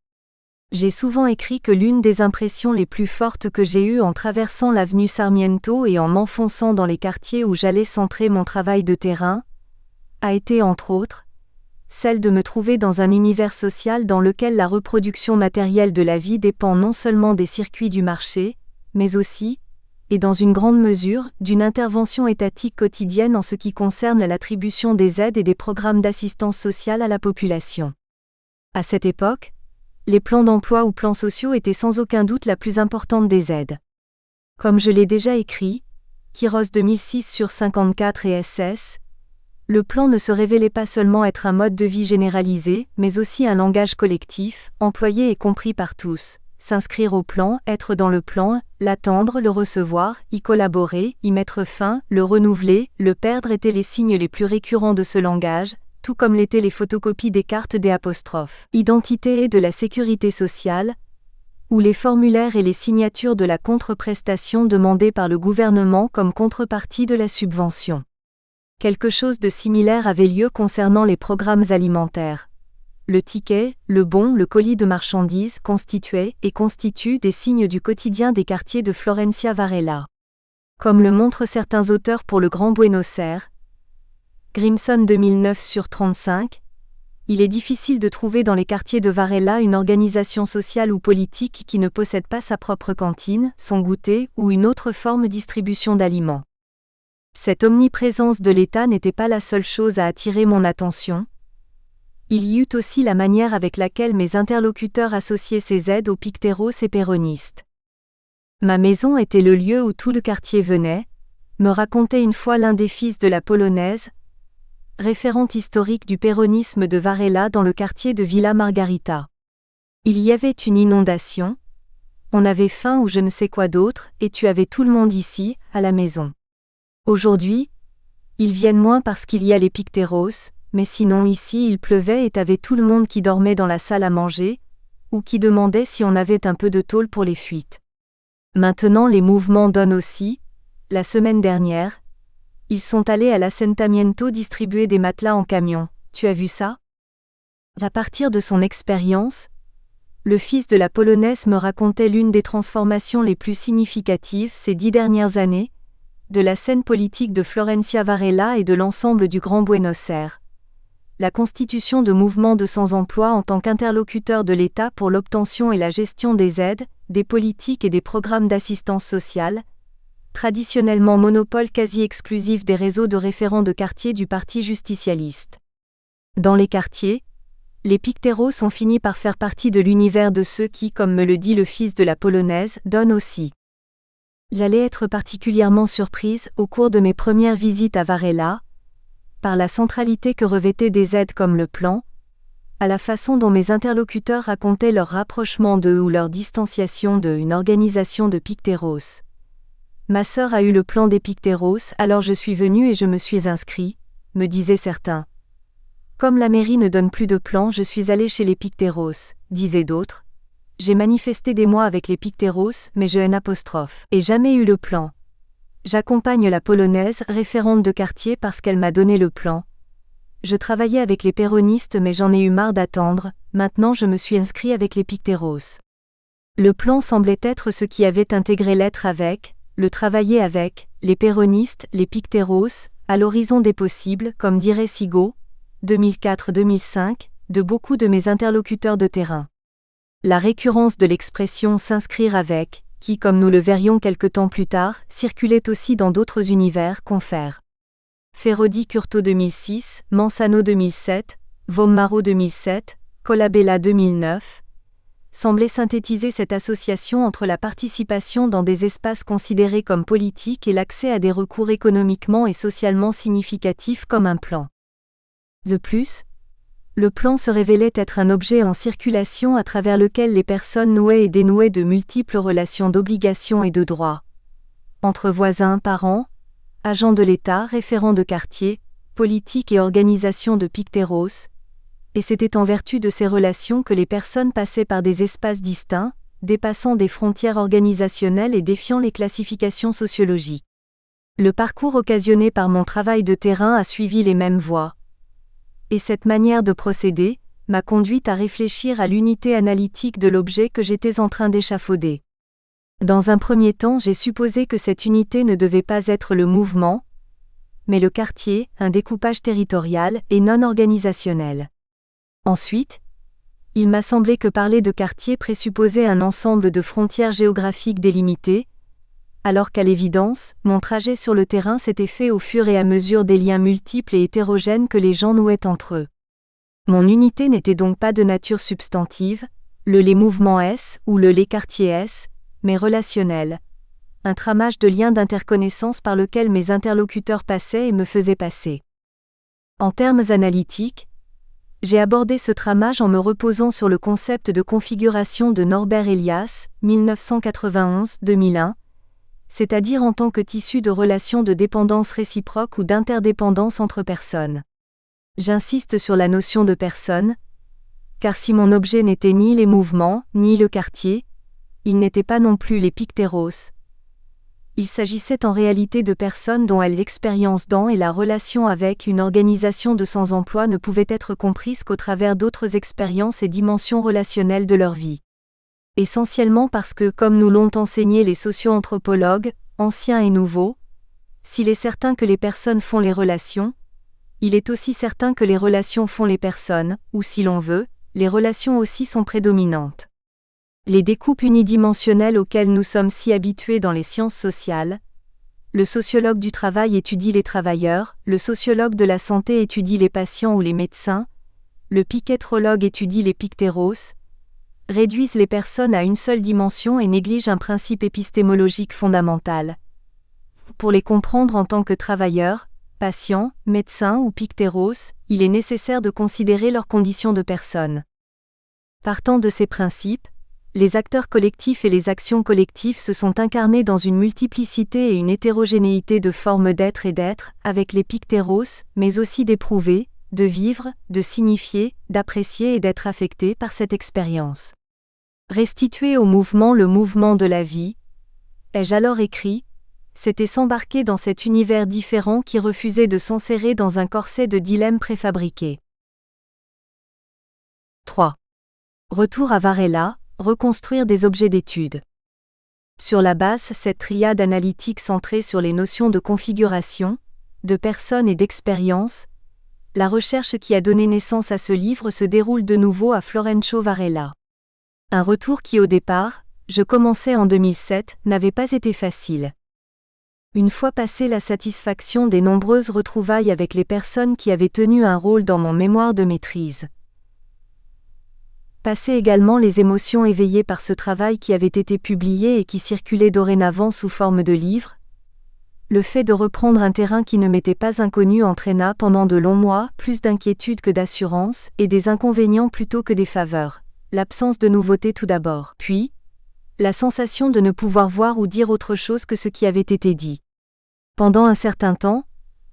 J'ai souvent écrit que l'une des impressions les plus fortes que j'ai eues en traversant l'avenue Sarmiento et en m'enfonçant dans les quartiers où j'allais centrer mon travail de terrain, a été entre autres, celle de me trouver dans un univers social dans lequel la reproduction matérielle de la vie dépend non seulement des circuits du marché, mais aussi, et dans une grande mesure, d'une intervention étatique quotidienne en ce qui concerne l'attribution des aides et des programmes d'assistance sociale à la population. À cette époque, les plans d'emploi ou plans sociaux étaient sans aucun doute la plus importante des aides. Comme je l'ai déjà écrit, Quiros 2006/54 et SS, le plan ne se révélait pas seulement être un mode de vie généralisé, mais aussi un langage collectif, employé et compris par tous. S'inscrire au plan, être dans le plan, l'attendre, le recevoir, y collaborer, y mettre fin, le renouveler, le perdre étaient les signes les plus récurrents de ce langage, tout comme l'étaient les photocopies des cartes des apostrophes. Identité et de la sécurité sociale, ou les formulaires et les signatures de la contre-prestation demandée par le gouvernement comme contrepartie de la subvention. Quelque chose de similaire avait lieu concernant les programmes alimentaires. Le ticket, le bon, le colis de marchandises constituaient et constituent des signes du quotidien des quartiers de Florencio Varela. Comme le montrent certains auteurs pour le Grand Buenos Aires, Grimson 2009/35, il est difficile de trouver dans les quartiers de Varela une organisation sociale ou politique qui ne possède pas sa propre cantine, son goûter ou une autre forme de distribution d'aliments. Cette omniprésence de l'État n'était pas la seule chose à attirer mon attention. Il y eut aussi la manière avec laquelle mes interlocuteurs associaient ces aides aux Pictéros et péronistes. Ma maison était le lieu où tout le quartier venait, me racontait une fois l'un des fils de la Polonaise, référente historique du péronisme de Varela dans le quartier de Villa Margarita. Il y avait une inondation, on avait faim ou je ne sais quoi d'autre, et tu avais tout le monde ici, à la maison. Aujourd'hui, ils viennent moins parce qu'il y a les Pictéros, mais sinon ici il pleuvait et t'avais tout le monde qui dormait dans la salle à manger, ou qui demandait si on avait un peu de tôle pour les fuites. Maintenant les mouvements donnent aussi, la semaine dernière, ils sont allés à l'assentamiento distribuer des matelas en camion, tu as vu ça? À partir de son expérience, le fils de la Polonaise me racontait l'une des transformations les plus significatives ces 10 dernières années, de la scène politique de Florencio Varela et de l'ensemble du Grand Buenos Aires. La constitution de mouvements de sans-emploi en tant qu'interlocuteur de l'État pour l'obtention et la gestion des aides, des politiques et des programmes d'assistance sociale, traditionnellement monopole quasi exclusif des réseaux de référents de quartier du Parti justicialiste. Dans les quartiers, les Pictéros ont fini par faire partie de l'univers de ceux qui, comme me le dit le fils de la Polonaise, donnent aussi. J'allais être particulièrement surprise, au cours de mes premières visites à Varela, par la centralité que revêtaient des aides comme le plan, à la façon dont mes interlocuteurs racontaient leur rapprochement d'eux ou leur distanciation d'une organisation de Picteros. Ma sœur a eu le plan des Picteros, alors je suis venue et je me suis inscrit, me disaient certains. Comme la mairie ne donne plus de plan, je suis allée chez les Picteros, disaient d'autres. J'ai manifesté des mois avec les Picteros, mais je n', et jamais eu le plan. J'accompagne la Polonaise, référente de quartier parce qu'elle m'a donné le plan. Je travaillais avec les péronistes mais j'en ai eu marre d'attendre, maintenant je me suis inscrit avec les Picteros. Le plan semblait être ce qui avait intégré l'être avec, le travailler avec, les péronistes, les Picteros, à l'horizon des possibles, comme dirait Sigaud, 2004-2005, de beaucoup de mes interlocuteurs de terrain. La récurrence de l'expression « s'inscrire avec », qui, comme nous le verrions quelque temps plus tard, circulait aussi dans d'autres univers, confère. Ferrodi Curto 2006, Mansano 2007, Vommaro 2007, Colabella 2009, semblait synthétiser cette association entre la participation dans des espaces considérés comme politiques et l'accès à des recours économiquement et socialement significatifs comme un plan. De plus, le plan se révélait être un objet en circulation à travers lequel les personnes nouaient et dénouaient de multiples relations d'obligations et de droits. Entre voisins, parents, agents de l'État, référents de quartier, politiques et organisations de Picteros, et c'était en vertu de ces relations que les personnes passaient par des espaces distincts, dépassant des frontières organisationnelles et défiant les classifications sociologiques. Le parcours occasionné par mon travail de terrain a suivi les mêmes voies. Et cette manière de procéder m'a conduite à réfléchir à l'unité analytique de l'objet que j'étais en train d'échafauder. Dans un premier temps, j'ai supposé que cette unité ne devait pas être le mouvement, mais le quartier, un découpage territorial et non organisationnel. Ensuite, il m'a semblé que parler de quartier présupposait un ensemble de frontières géographiques délimitées, alors qu'à l'évidence, mon trajet sur le terrain s'était fait au fur et à mesure des liens multiples et hétérogènes que les gens nouaient entre eux. Mon unité n'était donc pas de nature substantive, les mouvements S ou les quartiers S, mais relationnelle, un tramage de liens d'interconnaissance par lequel mes interlocuteurs passaient et me faisaient passer. En termes analytiques, j'ai abordé ce tramage en me reposant sur le concept de configuration de Norbert Elias, 1991-2001, c'est-à-dire en tant que tissu de relations de dépendance réciproque ou d'interdépendance entre personnes. J'insiste sur la notion de personne, car si mon objet n'était ni les mouvements, ni le quartier, il n'était pas non plus les Picteros. Il s'agissait en réalité de personnes dont l'expérience dans et la relation avec une organisation de sans-emploi ne pouvait être comprise qu'au travers d'autres expériences et dimensions relationnelles de leur vie. Essentiellement parce que, comme nous l'ont enseigné les socio-anthropologues, anciens et nouveaux, s'il est certain que les personnes font les relations, il est aussi certain que les relations font les personnes, ou si l'on veut, les relations aussi sont prédominantes. Les découpes unidimensionnelles auxquelles nous sommes si habitués dans les sciences sociales, le sociologue du travail étudie les travailleurs, le sociologue de la santé étudie les patients ou les médecins, le piquetrologue étudie les pictéros, réduisent les personnes à une seule dimension et négligent un principe épistémologique fondamental. Pour les comprendre en tant que travailleurs, patients, médecins ou pictéros, il est nécessaire de considérer leurs conditions de personnes. Partant de ces principes, les acteurs collectifs et les actions collectives se sont incarnés dans une multiplicité et une hétérogénéité de formes d'être et d'être, avec les pictéros, mais aussi d'éprouver, de vivre, de signifier, d'apprécier et d'être affectés par cette expérience. Restituer au mouvement le mouvement de la vie, ai-je alors écrit, c'était s'embarquer dans cet univers différent qui refusait de s'enserrer dans un corset de dilemmes préfabriqués. 3. Retour à Varela, reconstruire des objets d'étude. Sur la base cette triade analytique centrée sur les notions de configuration, de personne et d'expérience, la recherche qui a donné naissance à ce livre se déroule de nouveau à Florencio Varela. Un retour qui au départ, je commençais en 2007, n'avait pas été facile. Une fois passée la satisfaction des nombreuses retrouvailles avec les personnes qui avaient tenu un rôle dans mon mémoire de maîtrise, Passer également les émotions éveillées par ce travail qui avait été publié et qui circulait dorénavant sous forme de livre. Le fait de reprendre un terrain qui ne m'était pas inconnu entraîna pendant de longs mois plus d'inquiétude que d'assurance, et des inconvénients plutôt que des faveurs. L'absence de nouveauté tout d'abord, puis la sensation de ne pouvoir voir ou dire autre chose que ce qui avait été dit. Pendant un certain temps,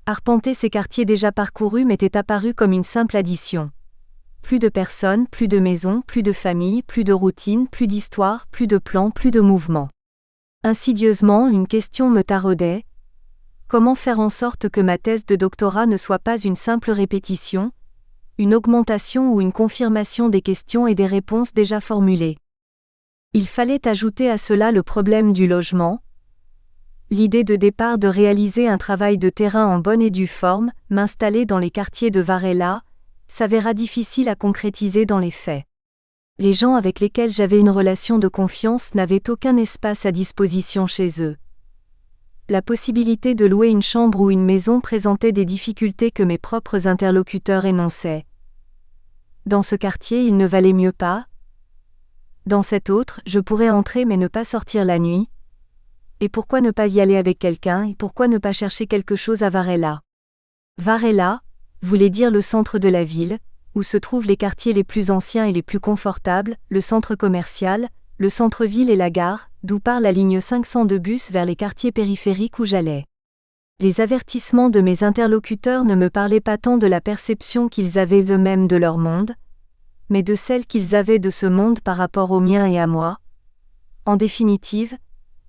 arpenter ces quartiers déjà parcourus m'était apparu comme une simple addition. Plus de personnes, plus de maisons, plus de familles, plus de routine, plus d'histoire, plus de plans, plus de mouvements. Insidieusement, une question me taraudait. Comment faire en sorte que ma thèse de doctorat ne soit pas une simple répétition, une augmentation ou une confirmation des questions et des réponses déjà formulées? Il fallait ajouter à cela le problème du logement. L'idée de départ de réaliser un travail de terrain en bonne et due forme, m'installer dans les quartiers de Varela, s'avéra difficile à concrétiser dans les faits. Les gens avec lesquels j'avais une relation de confiance n'avaient aucun espace à disposition chez eux. La possibilité de louer une chambre ou une maison présentait des difficultés que mes propres interlocuteurs énonçaient. Dans ce quartier, il ne valait mieux pas. Dans cet autre, je pourrais entrer mais ne pas sortir la nuit. Et pourquoi ne pas y aller avec quelqu'un, et pourquoi ne pas chercher quelque chose à Varela? Varela voulait dire le centre de la ville, où se trouvent les quartiers les plus anciens et les plus confortables, le centre commercial, le centre-ville et la gare, d'où part la ligne 500 de bus vers les quartiers périphériques où j'allais. Les avertissements de mes interlocuteurs ne me parlaient pas tant de la perception qu'ils avaient eux-mêmes de leur monde, mais de celle qu'ils avaient de ce monde par rapport au mien et à moi. En définitive,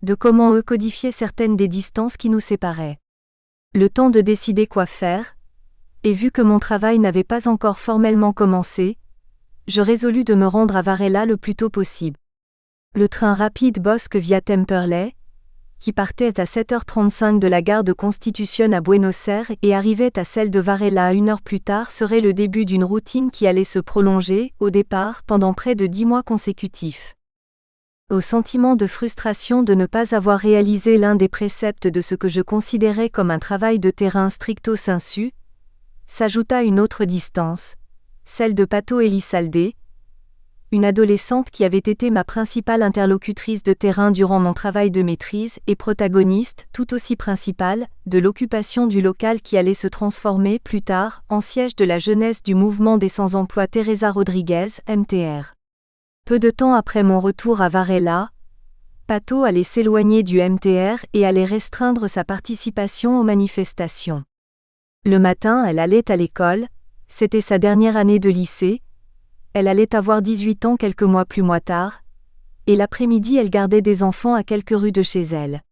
de comment eux codifiaient certaines des distances qui nous séparaient. Le temps de décider quoi faire, et vu que mon travail n'avait pas encore formellement commencé, je résolus de me rendre à Varela le plus tôt possible. Le train rapide Bosque via Temperley, qui partait à 7h35 de la gare de Constitución à Buenos Aires et arrivait à celle de Varela 1 heure plus tard, serait le début d'une routine qui allait se prolonger, au départ, pendant près de 10 mois consécutifs. Au sentiment de frustration de ne pas avoir réalisé l'un des préceptes de ce que je considérais comme un travail de terrain stricto sensu, s'ajouta une autre distance, celle de Pato Elizalde, une adolescente qui avait été ma principale interlocutrice de terrain durant mon travail de maîtrise et protagoniste, tout aussi principale, de l'occupation du local qui allait se transformer plus tard en siège de la jeunesse du mouvement des sans-emploi Teresa Rodriguez, MTR. Peu de temps après mon retour à Varela, Pato allait s'éloigner du MTR et allait restreindre sa participation aux manifestations. Le matin, elle allait à l'école, c'était sa dernière année de lycée, elle allait avoir 18 ans quelques mois plus tard, et l'après-midi elle gardait des enfants à quelques rues de chez elle.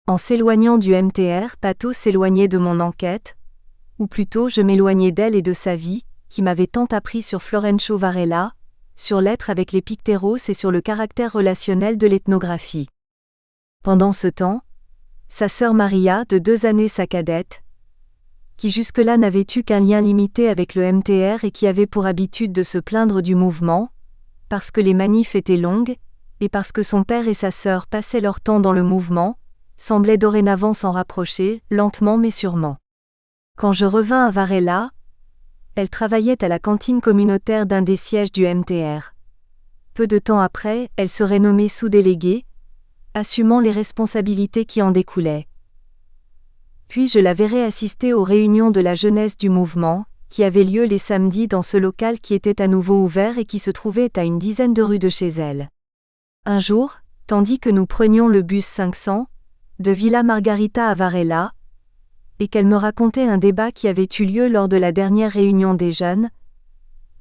En s'éloignant du MTR, Pato s'éloignait de mon enquête, ou plutôt je m'éloignais d'elle et de sa vie, qui m'avait tant appris sur Florencio Varela, sur l'être avec les Picteros et sur le caractère relationnel de l'ethnographie. Pendant ce temps, sa sœur Maria, de 2 années sa cadette, qui jusque-là n'avait eu qu'un lien limité avec le MTR et qui avait pour habitude de se plaindre du mouvement, parce que les manifs étaient longues, et parce que son père et sa sœur passaient leur temps dans le mouvement, semblait dorénavant s'en rapprocher, lentement mais sûrement. Quand je revins à Varela, elle travaillait à la cantine communautaire d'un des sièges du MTR. Peu de temps après, elle serait nommée sous-déléguée, assumant les responsabilités qui en découlaient. Puis je la verrai assister aux réunions de la jeunesse du mouvement, qui avaient lieu les samedis dans ce local qui était à nouveau ouvert et qui se trouvait à une dizaine de rues de chez elle. Un jour, tandis que nous prenions le bus 500, de Villa Margarita à Varela, et qu'elle me racontait un débat qui avait eu lieu lors de la dernière réunion des jeunes,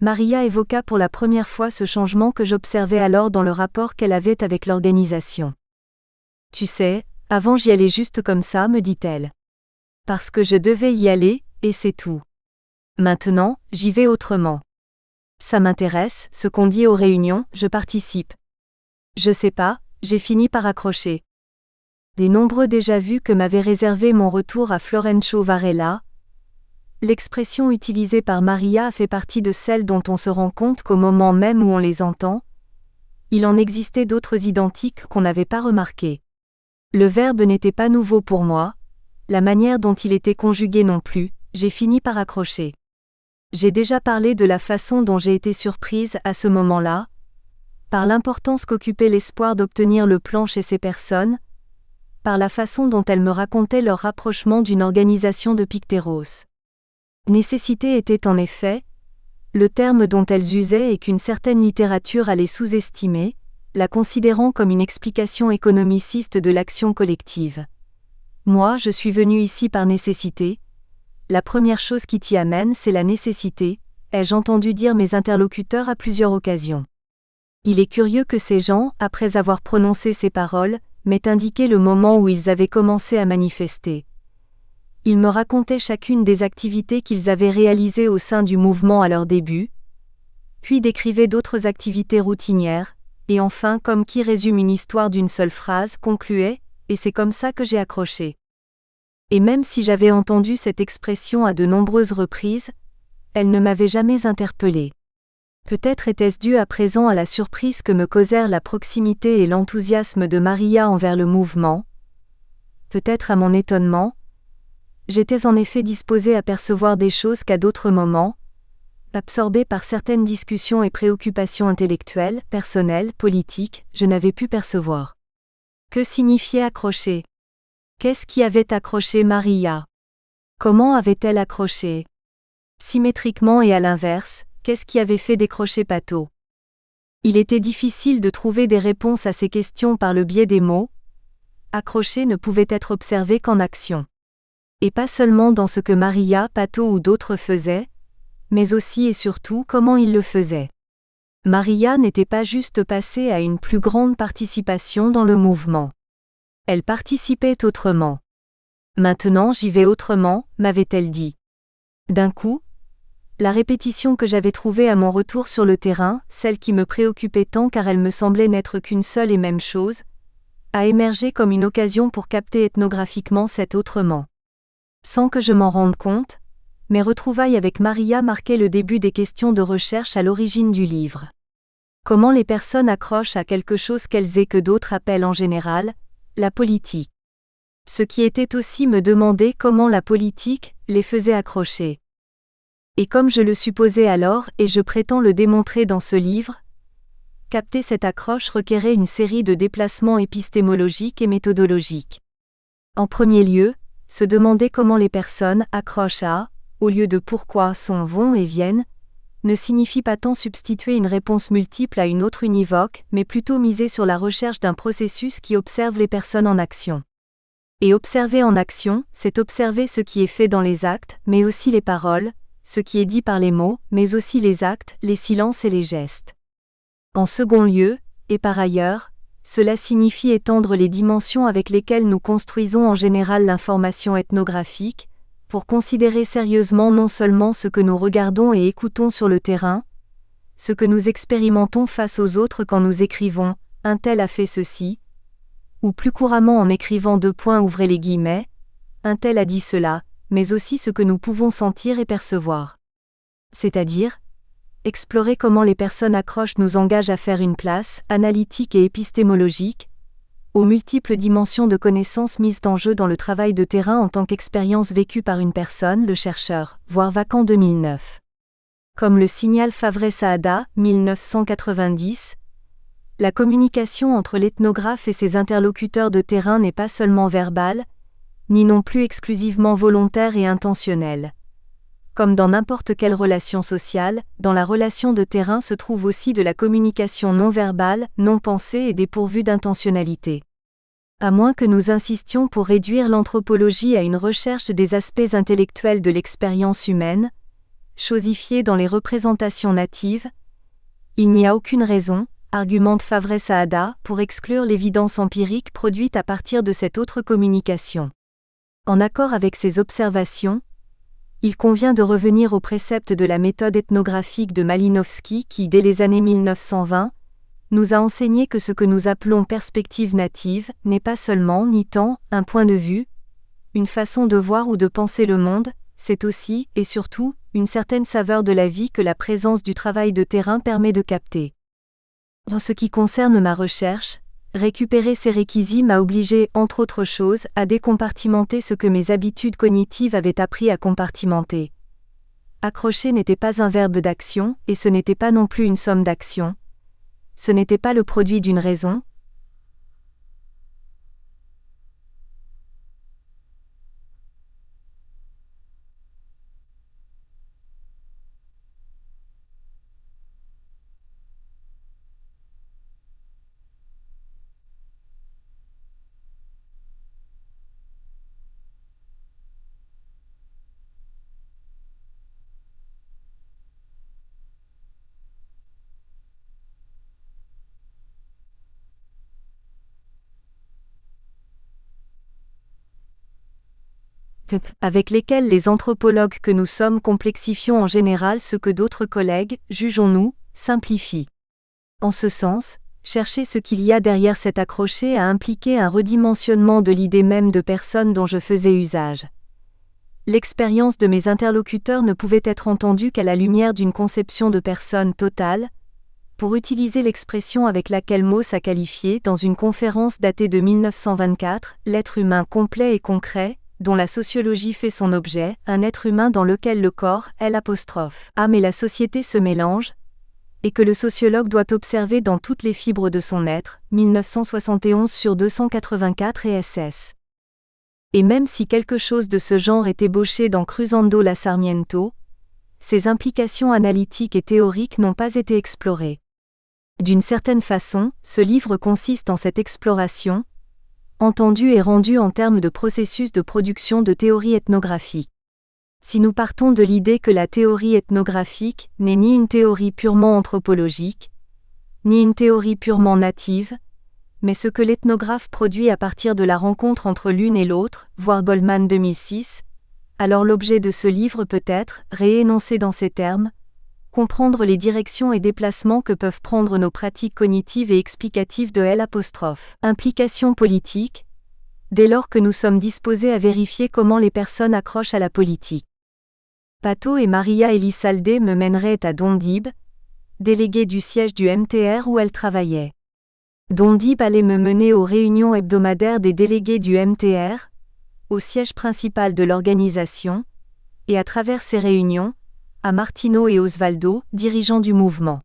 Maria évoqua pour la première fois ce changement que j'observais alors dans le rapport qu'elle avait avec l'organisation. « Tu sais, avant j'y allais juste comme ça, me dit-elle. Parce que je devais y aller, et c'est tout. Maintenant, j'y vais autrement. Ça m'intéresse, ce qu'on dit aux réunions, je participe. Je sais pas, j'ai fini par accrocher. » Les nombreux déjà-vus que m'avait réservé mon retour à Florencio Varela, l'expression utilisée par Maria a fait partie de celles dont on se rend compte qu'au moment même où on les entend, il en existait d'autres identiques qu'on n'avait pas remarquées. Le verbe n'était pas nouveau pour moi, la manière dont il était conjugué non plus, j'ai fini par accrocher. J'ai déjà parlé de la façon dont j'ai été surprise à ce moment-là, par l'importance qu'occupait l'espoir d'obtenir le plan chez ces personnes, par la façon dont elles me racontaient leur rapprochement d'une organisation de Picteros. Nécessité était en effet le terme dont elles usaient et qu'une certaine littérature allait sous-estimer, la considérant comme une explication économiciste de l'action collective. Moi, je suis venu ici par nécessité. La première chose qui t'y amène, c'est la nécessité, ai-je entendu dire mes interlocuteurs à plusieurs occasions. Il est curieux que ces gens, après avoir prononcé ces paroles, m'aient indiqué le moment où ils avaient commencé à manifester. Ils me racontaient chacune des activités qu'ils avaient réalisées au sein du mouvement à leur début, puis décrivaient d'autres activités routinières, et enfin, comme qui résume une histoire d'une seule phrase, concluait « et c'est comme ça que j'ai accroché ». Et même si j'avais entendu cette expression à de nombreuses reprises, elle ne m'avait jamais interpellée. Peut-être était-ce dû à présent à la surprise que me causèrent la proximité et l'enthousiasme de Maria envers le mouvement. Peut-être à mon étonnement. J'étais en effet disposée à percevoir des choses qu'à d'autres moments, absorbée par certaines discussions et préoccupations intellectuelles, personnelles, politiques, je n'avais pu percevoir. Que signifiait accrocher ? Qu'est-ce qui avait accroché Maria ? Comment avait-elle accroché ? Symétriquement et à l'inverse, qu'est-ce qui avait fait décrocher Pato ? Il était difficile de trouver des réponses à ces questions par le biais des mots. Accrocher ne pouvait être observé qu'en action. Et pas seulement dans ce que Maria, Pato ou d'autres faisaient, mais aussi et surtout comment ils le faisaient. Maria n'était pas juste passée à une plus grande participation dans le mouvement. Elle participait autrement. Maintenant j'y vais autrement, m'avait-elle dit. D'un coup, la répétition que j'avais trouvée à mon retour sur le terrain, celle qui me préoccupait tant car elle me semblait n'être qu'une seule et même chose, a émergé comme une occasion pour capter ethnographiquement cet autrement. Sans que je m'en rende compte, mes retrouvailles avec Maria marquaient le début des questions de recherche à l'origine du livre. Comment les personnes accrochent à quelque chose qu'elles et que d'autres appellent en général la politique. Ce qui était aussi me demander comment la politique les faisait accrocher. Et comme je le supposais alors et je prétends le démontrer dans ce livre, capter cette accroche requérait une série de déplacements épistémologiques et méthodologiques. En premier lieu, se demander comment les personnes accrochent à, au lieu de pourquoi sont, vont et viennent, ne signifie pas tant substituer une réponse multiple à une autre univoque, mais plutôt miser sur la recherche d'un processus qui observe les personnes en action. Et observer en action, c'est observer ce qui est fait dans les actes, mais aussi les paroles, ce qui est dit par les mots, mais aussi les actes, les silences et les gestes. En second lieu, et par ailleurs, cela signifie étendre les dimensions avec lesquelles nous construisons en général l'information ethnographique, pour considérer sérieusement non seulement ce que nous regardons et écoutons sur le terrain, ce que nous expérimentons face aux autres quand nous écrivons « un tel a fait ceci », ou plus couramment en écrivant ouvrez les guillemets, « un tel a dit cela », mais aussi ce que nous pouvons sentir et percevoir. C'est-à-dire, explorer comment les personnes accrochent nous engage à faire une place, analytique et épistémologique, aux multiples dimensions de connaissances mises en jeu dans le travail de terrain en tant qu'expérience vécue par une personne, le chercheur, voir Vacant 2009. Comme le signale Favre Saada, 1990, la communication entre l'ethnographe et ses interlocuteurs de terrain n'est pas seulement verbale, ni non plus exclusivement volontaire et intentionnelle. Comme dans n'importe quelle relation sociale, dans la relation de terrain se trouve aussi de la communication non verbale, non pensée et dépourvue d'intentionnalité. À moins que nous insistions pour réduire l'anthropologie à une recherche des aspects intellectuels de l'expérience humaine, chosifiés dans les représentations natives, il n'y a aucune raison, argumente Favre Saada, pour exclure l'évidence empirique produite à partir de cette autre communication. En accord avec ces observations, il convient de revenir au précepte de la méthode ethnographique de Malinowski qui, dès les années 1920, nous a enseigné que ce que nous appelons perspective native n'est pas seulement ni tant un point de vue, une façon de voir ou de penser le monde, c'est aussi, et surtout, une certaine saveur de la vie que la présence du travail de terrain permet de capter. En ce qui concerne ma recherche, récupérer ces réquisites m'a obligé, entre autres choses, à décompartimenter ce que mes habitudes cognitives avaient appris à compartimenter. Accrocher n'était pas un verbe d'action, et ce n'était pas non plus une somme d'actions. Ce n'était pas le produit d'une raison. Avec lesquels les anthropologues que nous sommes complexifions en général ce que d'autres collègues, jugeons-nous, simplifient. En ce sens, chercher ce qu'il y a derrière cet accroché a impliqué un redimensionnement de l'idée même de personne dont je faisais usage. L'expérience de mes interlocuteurs ne pouvait être entendue qu'à la lumière d'une conception de personne totale, pour utiliser l'expression avec laquelle Mauss a qualifié dans une conférence datée de 1924, l'être humain complet et concret, dont la sociologie fait son objet, un être humain dans lequel le corps, âme et la société se mélangent, et que le sociologue doit observer dans toutes les fibres de son être, 1971 sur 284 et SS. Et même si quelque chose de ce genre est ébauché dans Cruzando la Sarmiento, ses implications analytiques et théoriques n'ont pas été explorées. D'une certaine façon, ce livre consiste en cette exploration, entendue et rendue en termes de processus de production de théorie ethnographique. Si nous partons de l'idée que la théorie ethnographique n'est ni une théorie purement anthropologique, ni une théorie purement native, mais ce que l'ethnographe produit à partir de la rencontre entre l'une et l'autre, voir Goldman 2006, alors l'objet de ce livre peut être, réénoncé dans ces termes, comprendre les directions et déplacements que peuvent prendre nos pratiques cognitives et explicatives de L'. Implication politique, dès lors que nous sommes disposés à vérifier comment les personnes accrochent à la politique. Pato et Maria Elizalde me mèneraient à Dondib, déléguée du siège du MTR où elle travaillait. Dondib allait me mener aux réunions hebdomadaires des délégués du MTR, au siège principal de l'organisation, et à travers ces réunions, à Martino et Osvaldo, dirigeants du mouvement.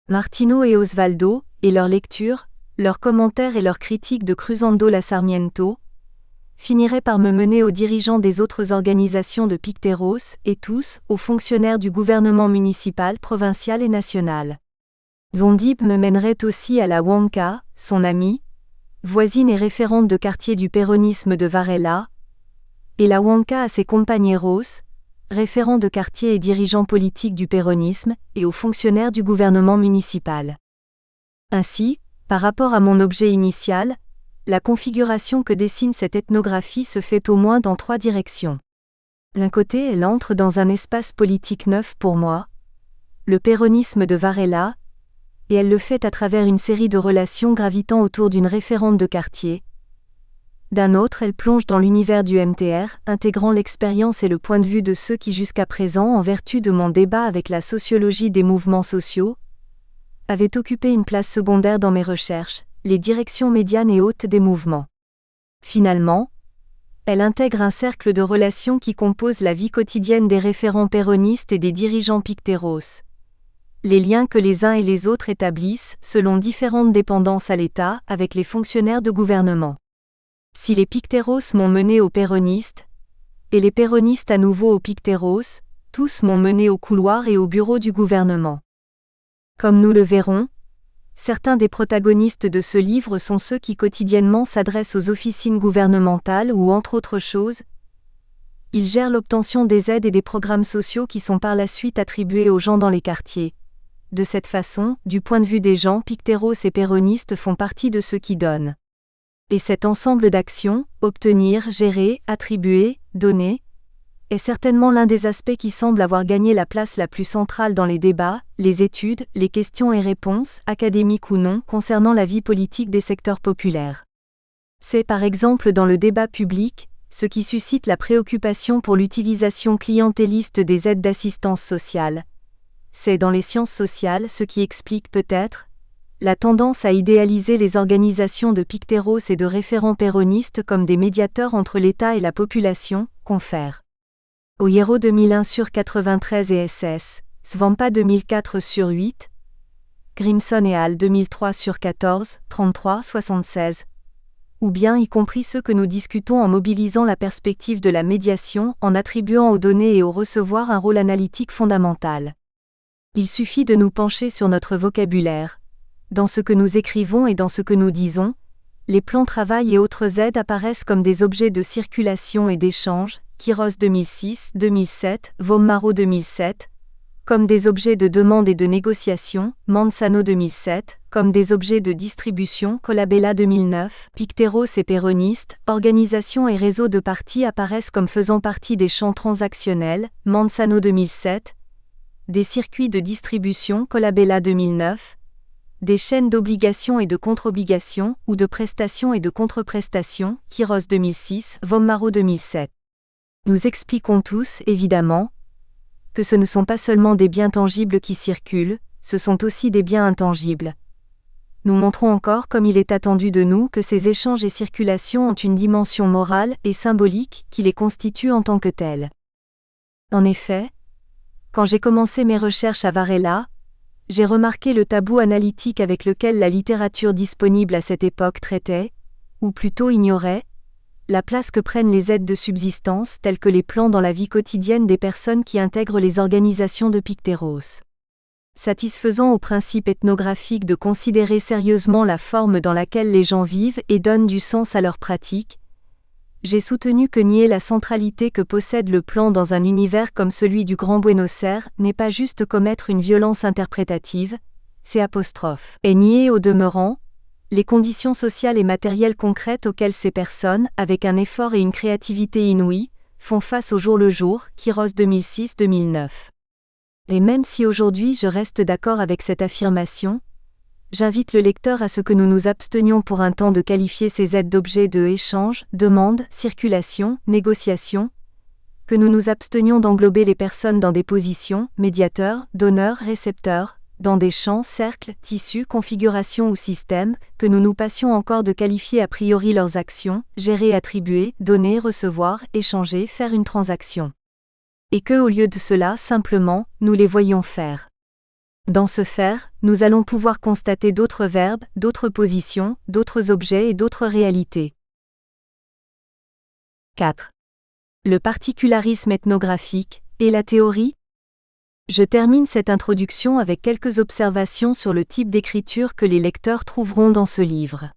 Martino et Osvaldo, et leurs lectures, leurs commentaires et leurs critiques de Cruzando la Sarmiento, finiraient par me mener aux dirigeants des autres organisations de Picteros, et tous, aux fonctionnaires du gouvernement municipal, provincial et national. Dondib me mènerait aussi à la Huanca, son amie, voisine et référente de quartier du péronisme de Varela, et la Huanca à ses compañeros, référent de quartier et dirigeant politique du péronisme, et aux fonctionnaires du gouvernement municipal. Ainsi, par rapport à mon objet initial, la configuration que dessine cette ethnographie se fait au moins dans 3 directions. D'un côté, elle entre dans un espace politique neuf pour moi, le péronisme de Varela, et elle le fait à travers une série de relations gravitant autour d'une référente de quartier. D'un autre, elle plonge dans l'univers du MTR, intégrant l'expérience et le point de vue de ceux qui jusqu'à présent, en vertu de mon débat avec la sociologie des mouvements sociaux, avaient occupé une place secondaire dans mes recherches, les directions médianes et hautes des mouvements. Finalement, elle intègre un cercle de relations qui compose la vie quotidienne des référents péronistes et des dirigeants Picteros. Les liens que les uns et les autres établissent, selon différentes dépendances à l'État, avec les fonctionnaires de gouvernement. Si les Picteros m'ont mené aux péronistes, et les péronistes à nouveau aux Picteros, tous m'ont mené au couloir et au bureau du gouvernement. Comme nous le verrons, certains des protagonistes de ce livre sont ceux qui quotidiennement s'adressent aux officines gouvernementales ou, entre autres choses, ils gèrent l'obtention des aides et des programmes sociaux qui sont par la suite attribués aux gens dans les quartiers. De cette façon, du point de vue des gens, Picteros et péronistes font partie de ceux qui donnent. Et cet ensemble d'actions, obtenir, gérer, attribuer, donner, est certainement l'un des aspects qui semble avoir gagné la place la plus centrale dans les débats, les études, les questions et réponses, académiques ou non, concernant la vie politique des secteurs populaires. C'est par exemple dans le débat public, ce qui suscite la préoccupation pour l'utilisation clientéliste des aides d'assistance sociale. C'est dans les sciences sociales ce qui explique peut-être la tendance à idéaliser les organisations de Picteros et de référents péronistes comme des médiateurs entre l'État et la population, confère Oyero 2001/93 et SS, Svampa 2004/8, Grimson et al. 2003/14, 33-76. Ou bien y compris ceux que nous discutons en mobilisant la perspective de la médiation en attribuant aux données et au recevoir un rôle analytique fondamental. Il suffit de nous pencher sur notre vocabulaire. Dans ce que nous écrivons et dans ce que nous disons, les plans travail et autres aides apparaissent comme des objets de circulation et d'échange, Quiros 2006-2007, Vommaro 2007, comme des objets de demande et de négociation, Manzano 2007, comme des objets de distribution, Colabella 2009, Picteros et Péronistes, organisations et réseaux de parties apparaissent comme faisant partie des champs transactionnels, Manzano 2007, des circuits de distribution, Colabella 2009, des chaînes d'obligations et de contre-obligations, ou de prestations et de contre-prestations, Quiros 2006, Vommaro 2007. Nous expliquons tous, évidemment, que ce ne sont pas seulement des biens tangibles qui circulent, ce sont aussi des biens intangibles. Nous montrons encore comme il est attendu de nous que ces échanges et circulations ont une dimension morale et symbolique qui les constitue en tant que telles. En effet, quand j'ai commencé mes recherches à Varela, j'ai remarqué le tabou analytique avec lequel la littérature disponible à cette époque traitait, ou plutôt ignorait, la place que prennent les aides de subsistance telles que les plans dans la vie quotidienne des personnes qui intègrent les organisations de Picteros. Satisfaisant au principe ethnographique de considérer sérieusement la forme dans laquelle les gens vivent et donnent du sens à leurs pratiques, j'ai soutenu que nier la centralité que possède le plan dans un univers comme celui du Grand Buenos Aires n'est pas juste commettre une violence interprétative, et nier au demeurant les conditions sociales et matérielles concrètes auxquelles ces personnes, avec un effort et une créativité inouïs, font face au jour le jour, Quiros 2006-2009. Et même si aujourd'hui je reste d'accord avec cette affirmation, j'invite le lecteur à ce que nous nous abstenions pour un temps de qualifier ces aides d'objets de échange, demande, circulation, négociation, que nous nous abstenions d'englober les personnes dans des positions, médiateurs, donneurs, récepteurs, dans des champs, cercles, tissus, configurations ou systèmes, que nous nous passions encore de qualifier a priori leurs actions, gérer, attribuer, donner, recevoir, échanger, faire une transaction. Et que, au lieu de cela, simplement, nous les voyions faire. Dans ce faire, nous allons pouvoir constater d'autres verbes, d'autres positions, d'autres objets et d'autres réalités. 4. Le particularisme ethnographique, et la théorie ? Je termine cette introduction avec quelques observations sur le type d'écriture que les lecteurs trouveront dans ce livre.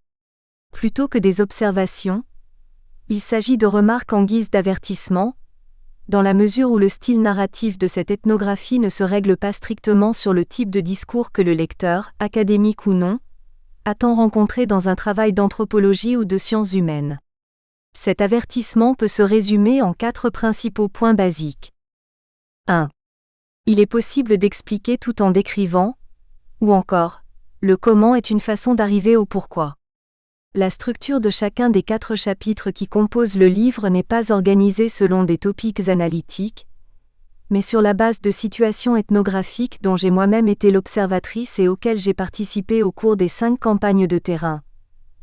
Plutôt que des observations, il s'agit de remarques en guise d'avertissement, dans la mesure où le style narratif de cette ethnographie ne se règle pas strictement sur le type de discours que le lecteur, académique ou non, attend rencontrer dans un travail d'anthropologie ou de sciences humaines. Cet avertissement peut se résumer en 4 principaux points basiques. 1. Il est possible d'expliquer tout en décrivant, ou encore, le comment est une façon d'arriver au pourquoi. La structure de chacun des 4 chapitres qui composent le livre n'est pas organisée selon des topics analytiques, mais sur la base de situations ethnographiques dont j'ai moi-même été l'observatrice et auxquelles j'ai participé au cours des 5 campagnes de terrain.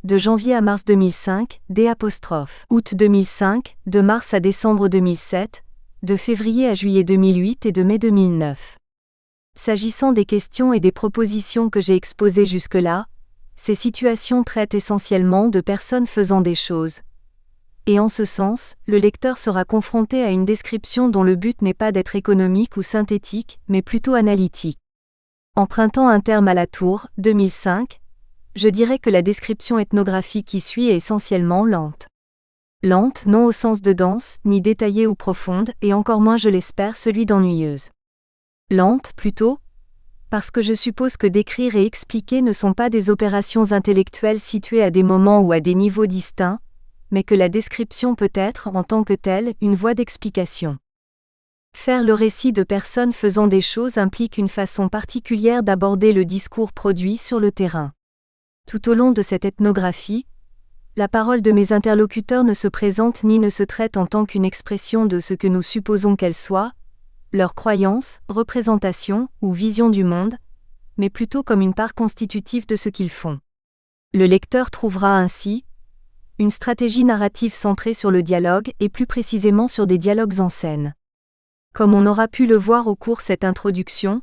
De janvier à mars 2005, août 2005, de mars à décembre 2007, de février à juillet 2008 et de mai 2009. S'agissant des questions et des propositions que j'ai exposées jusque-là, ces situations traitent essentiellement de personnes faisant des choses. Et en ce sens, le lecteur sera confronté à une description dont le but n'est pas d'être économique ou synthétique, mais plutôt analytique. Empruntant un terme à la Tour, 2005, je dirais que la description ethnographique qui suit est essentiellement lente. Lente, non au sens de dense, ni détaillée ou profonde, et encore moins je l'espère celui d'ennuyeuse. Lente, plutôt, parce que je suppose que décrire et expliquer ne sont pas des opérations intellectuelles situées à des moments ou à des niveaux distincts, mais que la description peut être, en tant que telle, une voie d'explication. Faire le récit de personnes faisant des choses implique une façon particulière d'aborder le discours produit sur le terrain. Tout au long de cette ethnographie, la parole de mes interlocuteurs ne se présente ni ne se traite en tant qu'une expression de ce que nous supposons qu'elle soit, leur croyance, représentation ou vision du monde, mais plutôt comme une part constitutive de ce qu'ils font. Le lecteur trouvera ainsi une stratégie narrative centrée sur le dialogue et plus précisément sur des dialogues en scène. Comme on aura pu le voir au cours de cette introduction,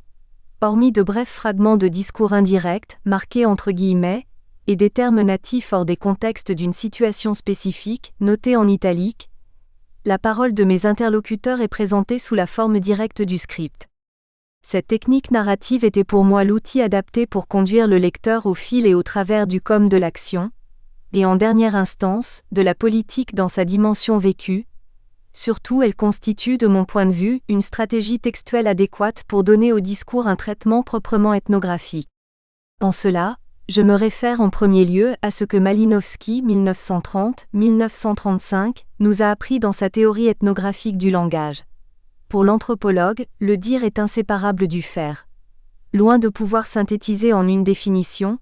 hormis de brefs fragments de discours indirects, marqués entre guillemets, et des termes natifs hors des contextes d'une situation spécifique, notés en italique, la parole de mes interlocuteurs est présentée sous la forme directe du script. Cette technique narrative était pour moi l'outil adapté pour conduire le lecteur au fil et au travers du comme de l'action, et en dernière instance, de la politique dans sa dimension vécue. Surtout, elle constitue, de mon point de vue, une stratégie textuelle adéquate pour donner au discours un traitement proprement ethnographique. En cela, je me réfère en premier lieu à ce que Malinowski, 1930-1935, nous a appris dans sa théorie ethnographique du langage. Pour l'anthropologue, le dire est inséparable du faire. Loin de pouvoir synthétiser en une définition,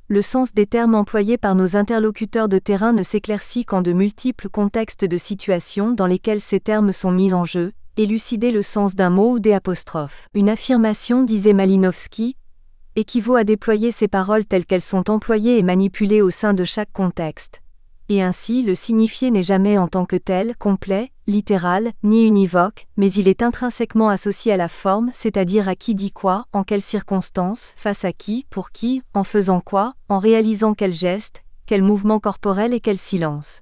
le sens des termes employés par nos interlocuteurs de terrain ne s'éclaircit qu'en de multiples contextes de situations dans lesquels ces termes sont mis en jeu, élucider le sens d'un mot ou des apostrophes. Une affirmation, disait Malinowski, équivaut à déployer ces paroles telles qu'elles sont employées et manipulées au sein de chaque contexte. Et ainsi, le signifié n'est jamais en tant que tel, complet, littéral, ni univoque, mais il est intrinsèquement associé à la forme, c'est-à-dire à qui dit quoi, en quelles circonstances, face à qui, pour qui, en faisant quoi, en réalisant quel geste, quel mouvement corporel et quel silence.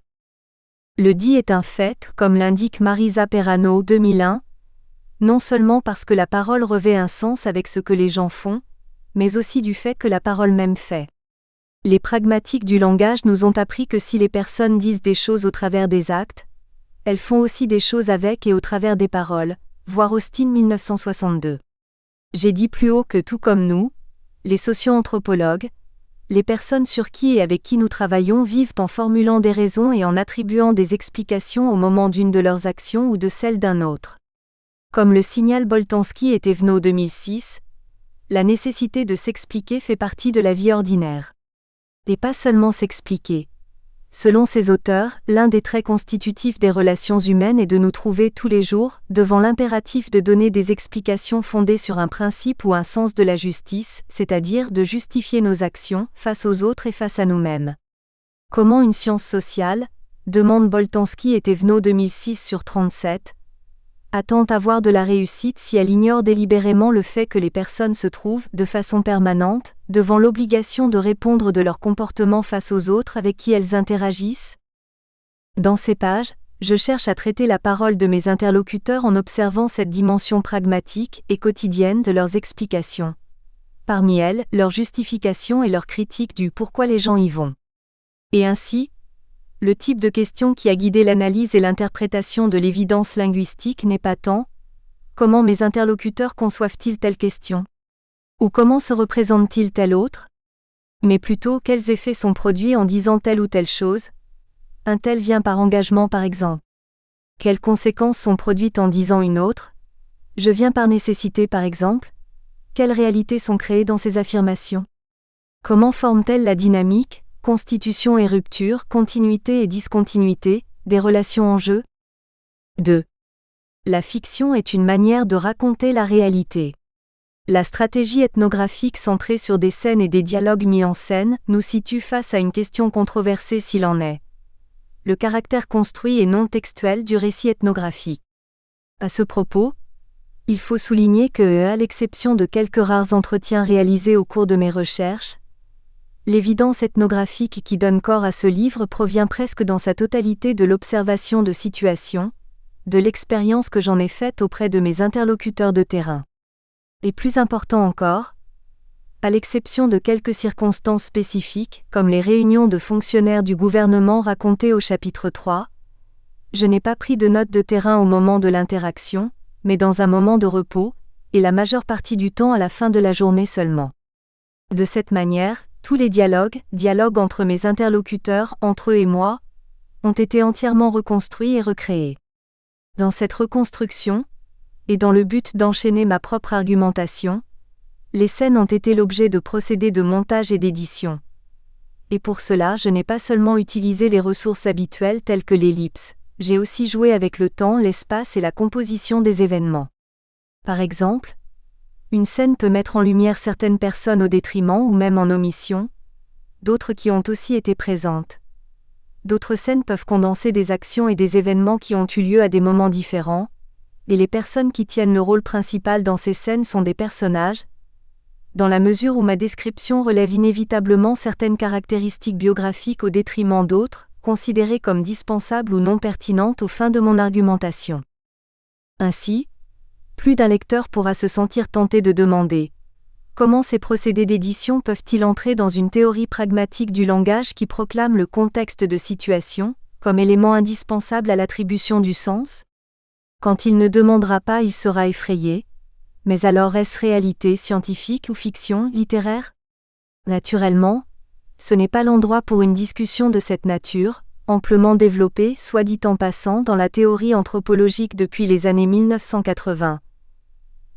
Le dit est un fait, comme l'indique Marisa Perano 2001, non seulement parce que la parole revêt un sens avec ce que les gens font, mais aussi du fait que la parole même fait. Les pragmatiques du langage nous ont appris que si les personnes disent des choses au travers des actes, elles font aussi des choses avec et au travers des paroles, voir Austin 1962. J'ai dit plus haut que tout comme nous, les socio-anthropologues, les personnes sur qui et avec qui nous travaillons vivent en formulant des raisons et en attribuant des explications au moment d'une de leurs actions ou de celle d'un autre. Comme le signale Boltanski et Thévenot 2006, la nécessité de s'expliquer fait partie de la vie ordinaire. Et pas seulement s'expliquer. Selon ces auteurs, l'un des traits constitutifs des relations humaines est de nous trouver tous les jours, devant l'impératif de donner des explications fondées sur un principe ou un sens de la justice, c'est-à-dire de justifier nos actions, face aux autres et face à nous-mêmes. Comment une science sociale, demande Boltanski et Thévenot 2006 sur 37, attend avoir de la réussite si elle ignore délibérément le fait que les personnes se trouvent, de façon permanente, devant l'obligation de répondre de leur comportement face aux autres avec qui elles interagissent? Dans ces pages, je cherche à traiter la parole de mes interlocuteurs en observant cette dimension pragmatique et quotidienne de leurs explications. Parmi elles, leur justification et leur critique du pourquoi les gens y vont. Et ainsi, le type de question qui a guidé l'analyse et l'interprétation de l'évidence linguistique n'est pas tant « comment mes interlocuteurs conçoivent-ils telle question ?» ou « comment se représentent-ils telle autre ?» mais plutôt « quels effets sont produits en disant telle ou telle chose ?» Un tel vient par engagement par exemple. Quelles conséquences sont produites en disant une autre ? Je viens par nécessité par exemple. Quelles réalités sont créées dans ces affirmations ? Comment forment-elles la dynamique, constitution et rupture, continuité et discontinuité, des relations en jeu? 2. La fiction est une manière de raconter la réalité. La stratégie ethnographique centrée sur des scènes et des dialogues mis en scène nous situe face à une question controversée s'il en est. Le caractère construit et non textuel du récit ethnographique. À ce propos, il faut souligner que, à l'exception de quelques rares entretiens réalisés au cours de mes recherches, l'évidence ethnographique qui donne corps à ce livre provient presque dans sa totalité de l'observation de situations, de l'expérience que j'en ai faite auprès de mes interlocuteurs de terrain. Et plus important encore, à l'exception de quelques circonstances spécifiques, comme les réunions de fonctionnaires du gouvernement racontées au chapitre 3, je n'ai pas pris de notes de terrain au moment de l'interaction, mais dans un moment de repos, et la majeure partie du temps à la fin de la journée seulement. De cette manière, tous les dialogues entre mes interlocuteurs, entre eux et moi, ont été entièrement reconstruits et recréés. Dans cette reconstruction, et dans le but d'enchaîner ma propre argumentation, les scènes ont été l'objet de procédés de montage et d'édition. Et pour cela, je n'ai pas seulement utilisé les ressources habituelles telles que l'ellipse, j'ai aussi joué avec le temps, l'espace et la composition des événements. Par exemple, une scène peut mettre en lumière certaines personnes au détriment ou même en omission, d'autres qui ont aussi été présentes. D'autres scènes peuvent condenser des actions et des événements qui ont eu lieu à des moments différents, et les personnes qui tiennent le rôle principal dans ces scènes sont des personnages, dans la mesure où ma description relève inévitablement certaines caractéristiques biographiques au détriment d'autres, considérées comme dispensables ou non pertinentes aux fins de mon argumentation. Ainsi, plus d'un lecteur pourra se sentir tenté de demander « Comment ces procédés d'édition peuvent-ils entrer dans une théorie pragmatique du langage qui proclame le contexte de situation, comme élément indispensable à l'attribution du sens ?» Quand il ne demandera pas, il sera effrayé. Mais alors est-ce réalité scientifique ou fiction littéraire ? Naturellement, ce n'est pas l'endroit pour une discussion de cette nature, amplement développée, soit dit en passant, dans la théorie anthropologique depuis les années 1980.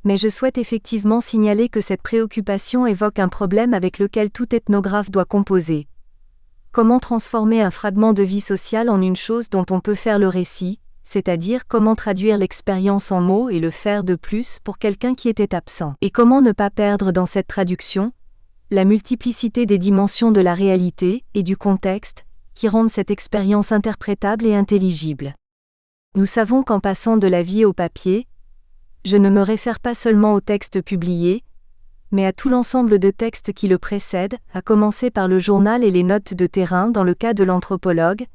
Mais je souhaite effectivement signaler que cette préoccupation évoque un problème avec lequel tout ethnographe doit composer. Comment transformer un fragment de vie sociale en une chose dont on peut faire le récit, c'est-à-dire comment traduire l'expérience en mots et le faire de plus pour quelqu'un qui était absent. Et comment ne pas perdre dans cette traduction la multiplicité des dimensions de la réalité et du contexte, qui rendent cette expérience interprétable et intelligible. Nous savons qu'en passant de la vie au papier, je ne me réfère pas seulement au texte publié, mais à tout l'ensemble de textes qui le précèdent, à commencer par le journal et les notes de terrain dans le cas de l'anthropologue.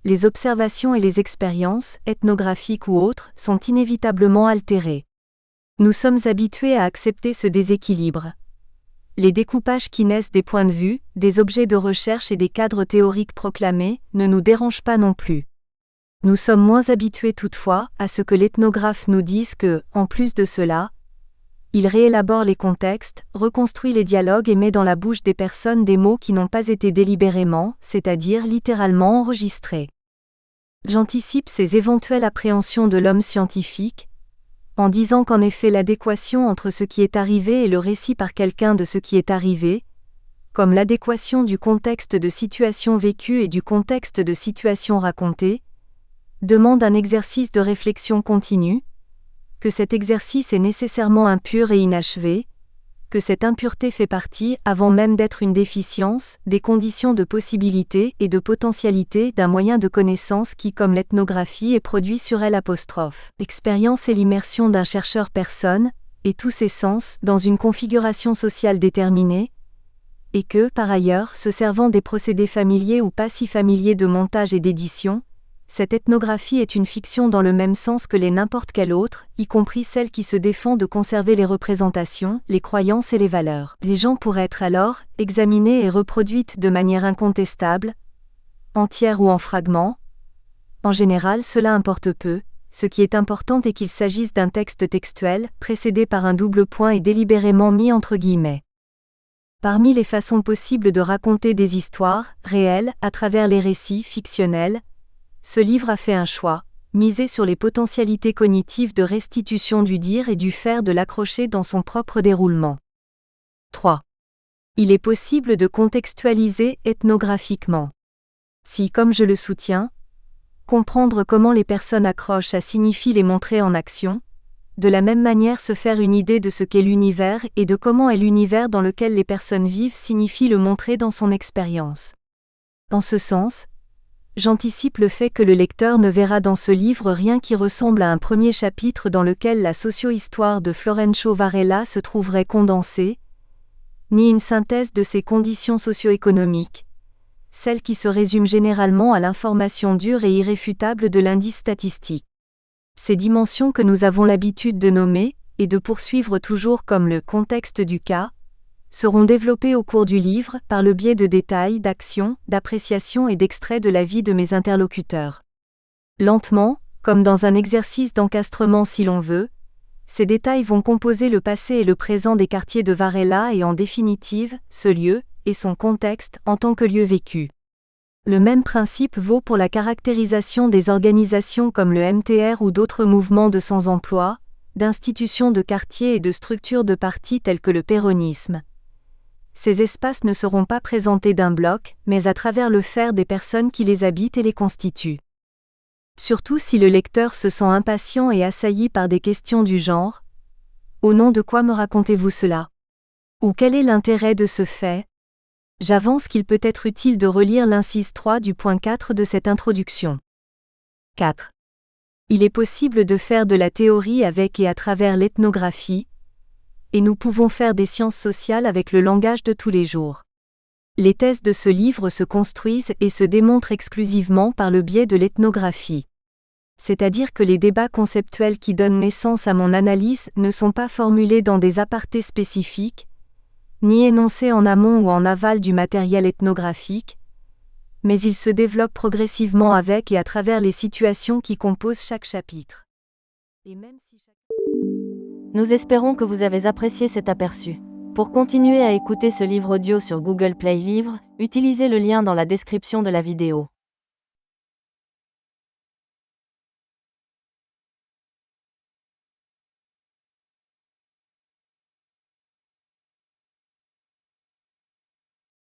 Les observations et les expériences, ethnographiques ou autres, sont inévitablement altérées. Nous sommes habitués à accepter ce déséquilibre. Les découpages qui naissent des points de vue, des objets de recherche et des cadres théoriques proclamés, ne nous dérangent pas non plus. Nous sommes moins habitués toutefois à ce que l'ethnographe nous dise que, en plus de cela, il réélabore les contextes, reconstruit les dialogues et met dans la bouche des personnes des mots qui n'ont pas été délibérément, c'est-à-dire littéralement enregistrés. J'anticipe ces éventuelles appréhensions de l'homme scientifique, en disant qu'en effet l'adéquation entre ce qui est arrivé et le récit par quelqu'un de ce qui est arrivé, comme l'adéquation du contexte de situation vécue et du contexte de situation racontée, demande un exercice de réflexion continue, que cet exercice est nécessairement impur et inachevé, que cette impureté fait partie, avant même d'être une déficience, des conditions de possibilité et de potentialité d'un moyen de connaissance qui, comme l'ethnographie, est produit sur elle '. L'expérience et l'immersion d'un chercheur personne, et tous ses sens, dans une configuration sociale déterminée, et que, par ailleurs, se servant des procédés familiers ou pas si familiers de montage et d'édition, cette ethnographie est une fiction dans le même sens que les n'importe quelle autre, y compris celle qui se défend de conserver les représentations, les croyances et les valeurs. Les gens pourraient être alors examinées et reproduites de manière incontestable, entière ou en fragments. En général, cela importe peu. Ce qui est important est qu'il s'agisse d'un texte textuel, précédé par un double point et délibérément mis entre guillemets. Parmi les façons possibles de raconter des histoires réelles à travers les récits fictionnels, ce livre a fait un choix, misé sur les potentialités cognitives de restitution du dire et du faire de l'accrocher dans son propre déroulement. 3. Il est possible de contextualiser ethnographiquement. Si, comme je le soutiens, comprendre comment les personnes accrochent à signifie les montrer en action, de la même manière se faire une idée de ce qu'est l'univers et de comment est l'univers dans lequel les personnes vivent signifie le montrer dans son expérience. En ce sens, j'anticipe le fait que le lecteur ne verra dans ce livre rien qui ressemble à un premier chapitre dans lequel la socio-histoire de Florencio Varela se trouverait condensée, ni une synthèse de ses conditions socio-économiques, celle qui se résume généralement à l'information dure et irréfutable de l'indice statistique. Ces dimensions que nous avons l'habitude de nommer, et de poursuivre toujours comme le contexte du cas, seront développées au cours du livre par le biais de détails, d'actions, d'appréciations et d'extraits de la vie de mes interlocuteurs. Lentement, comme dans un exercice d'encastrement si l'on veut, ces détails vont composer le passé et le présent des quartiers de Varela et en définitive, ce lieu, et son contexte en tant que lieu vécu. Le même principe vaut pour la caractérisation des organisations comme le MTR ou d'autres mouvements de sans-emploi, d'institutions de quartier et de structures de partis telles que le péronisme. Ces espaces ne seront pas présentés d'un bloc, mais à travers le faire des personnes qui les habitent et les constituent. Surtout si le lecteur se sent impatient et assailli par des questions du genre « Au nom de quoi me racontez-vous cela ?» ou « Quel est l'intérêt de ce fait ?» J'avance qu'il peut être utile de relire l'incise 3 du point 4 de cette introduction. 4. Il est possible de faire de la théorie avec et à travers l'ethnographie, et nous pouvons faire des sciences sociales avec le langage de tous les jours. Les thèses de ce livre se construisent et se démontrent exclusivement par le biais de l'ethnographie. C'est-à-dire que les débats conceptuels qui donnent naissance à mon analyse ne sont pas formulés dans des apartés spécifiques, ni énoncés en amont ou en aval du matériel ethnographique, mais ils se développent progressivement avec et à travers les situations qui composent chaque chapitre. Nous espérons que vous avez apprécié cet aperçu. Pour continuer à écouter ce livre audio sur Google Play Livres, utilisez le lien dans la description de la vidéo.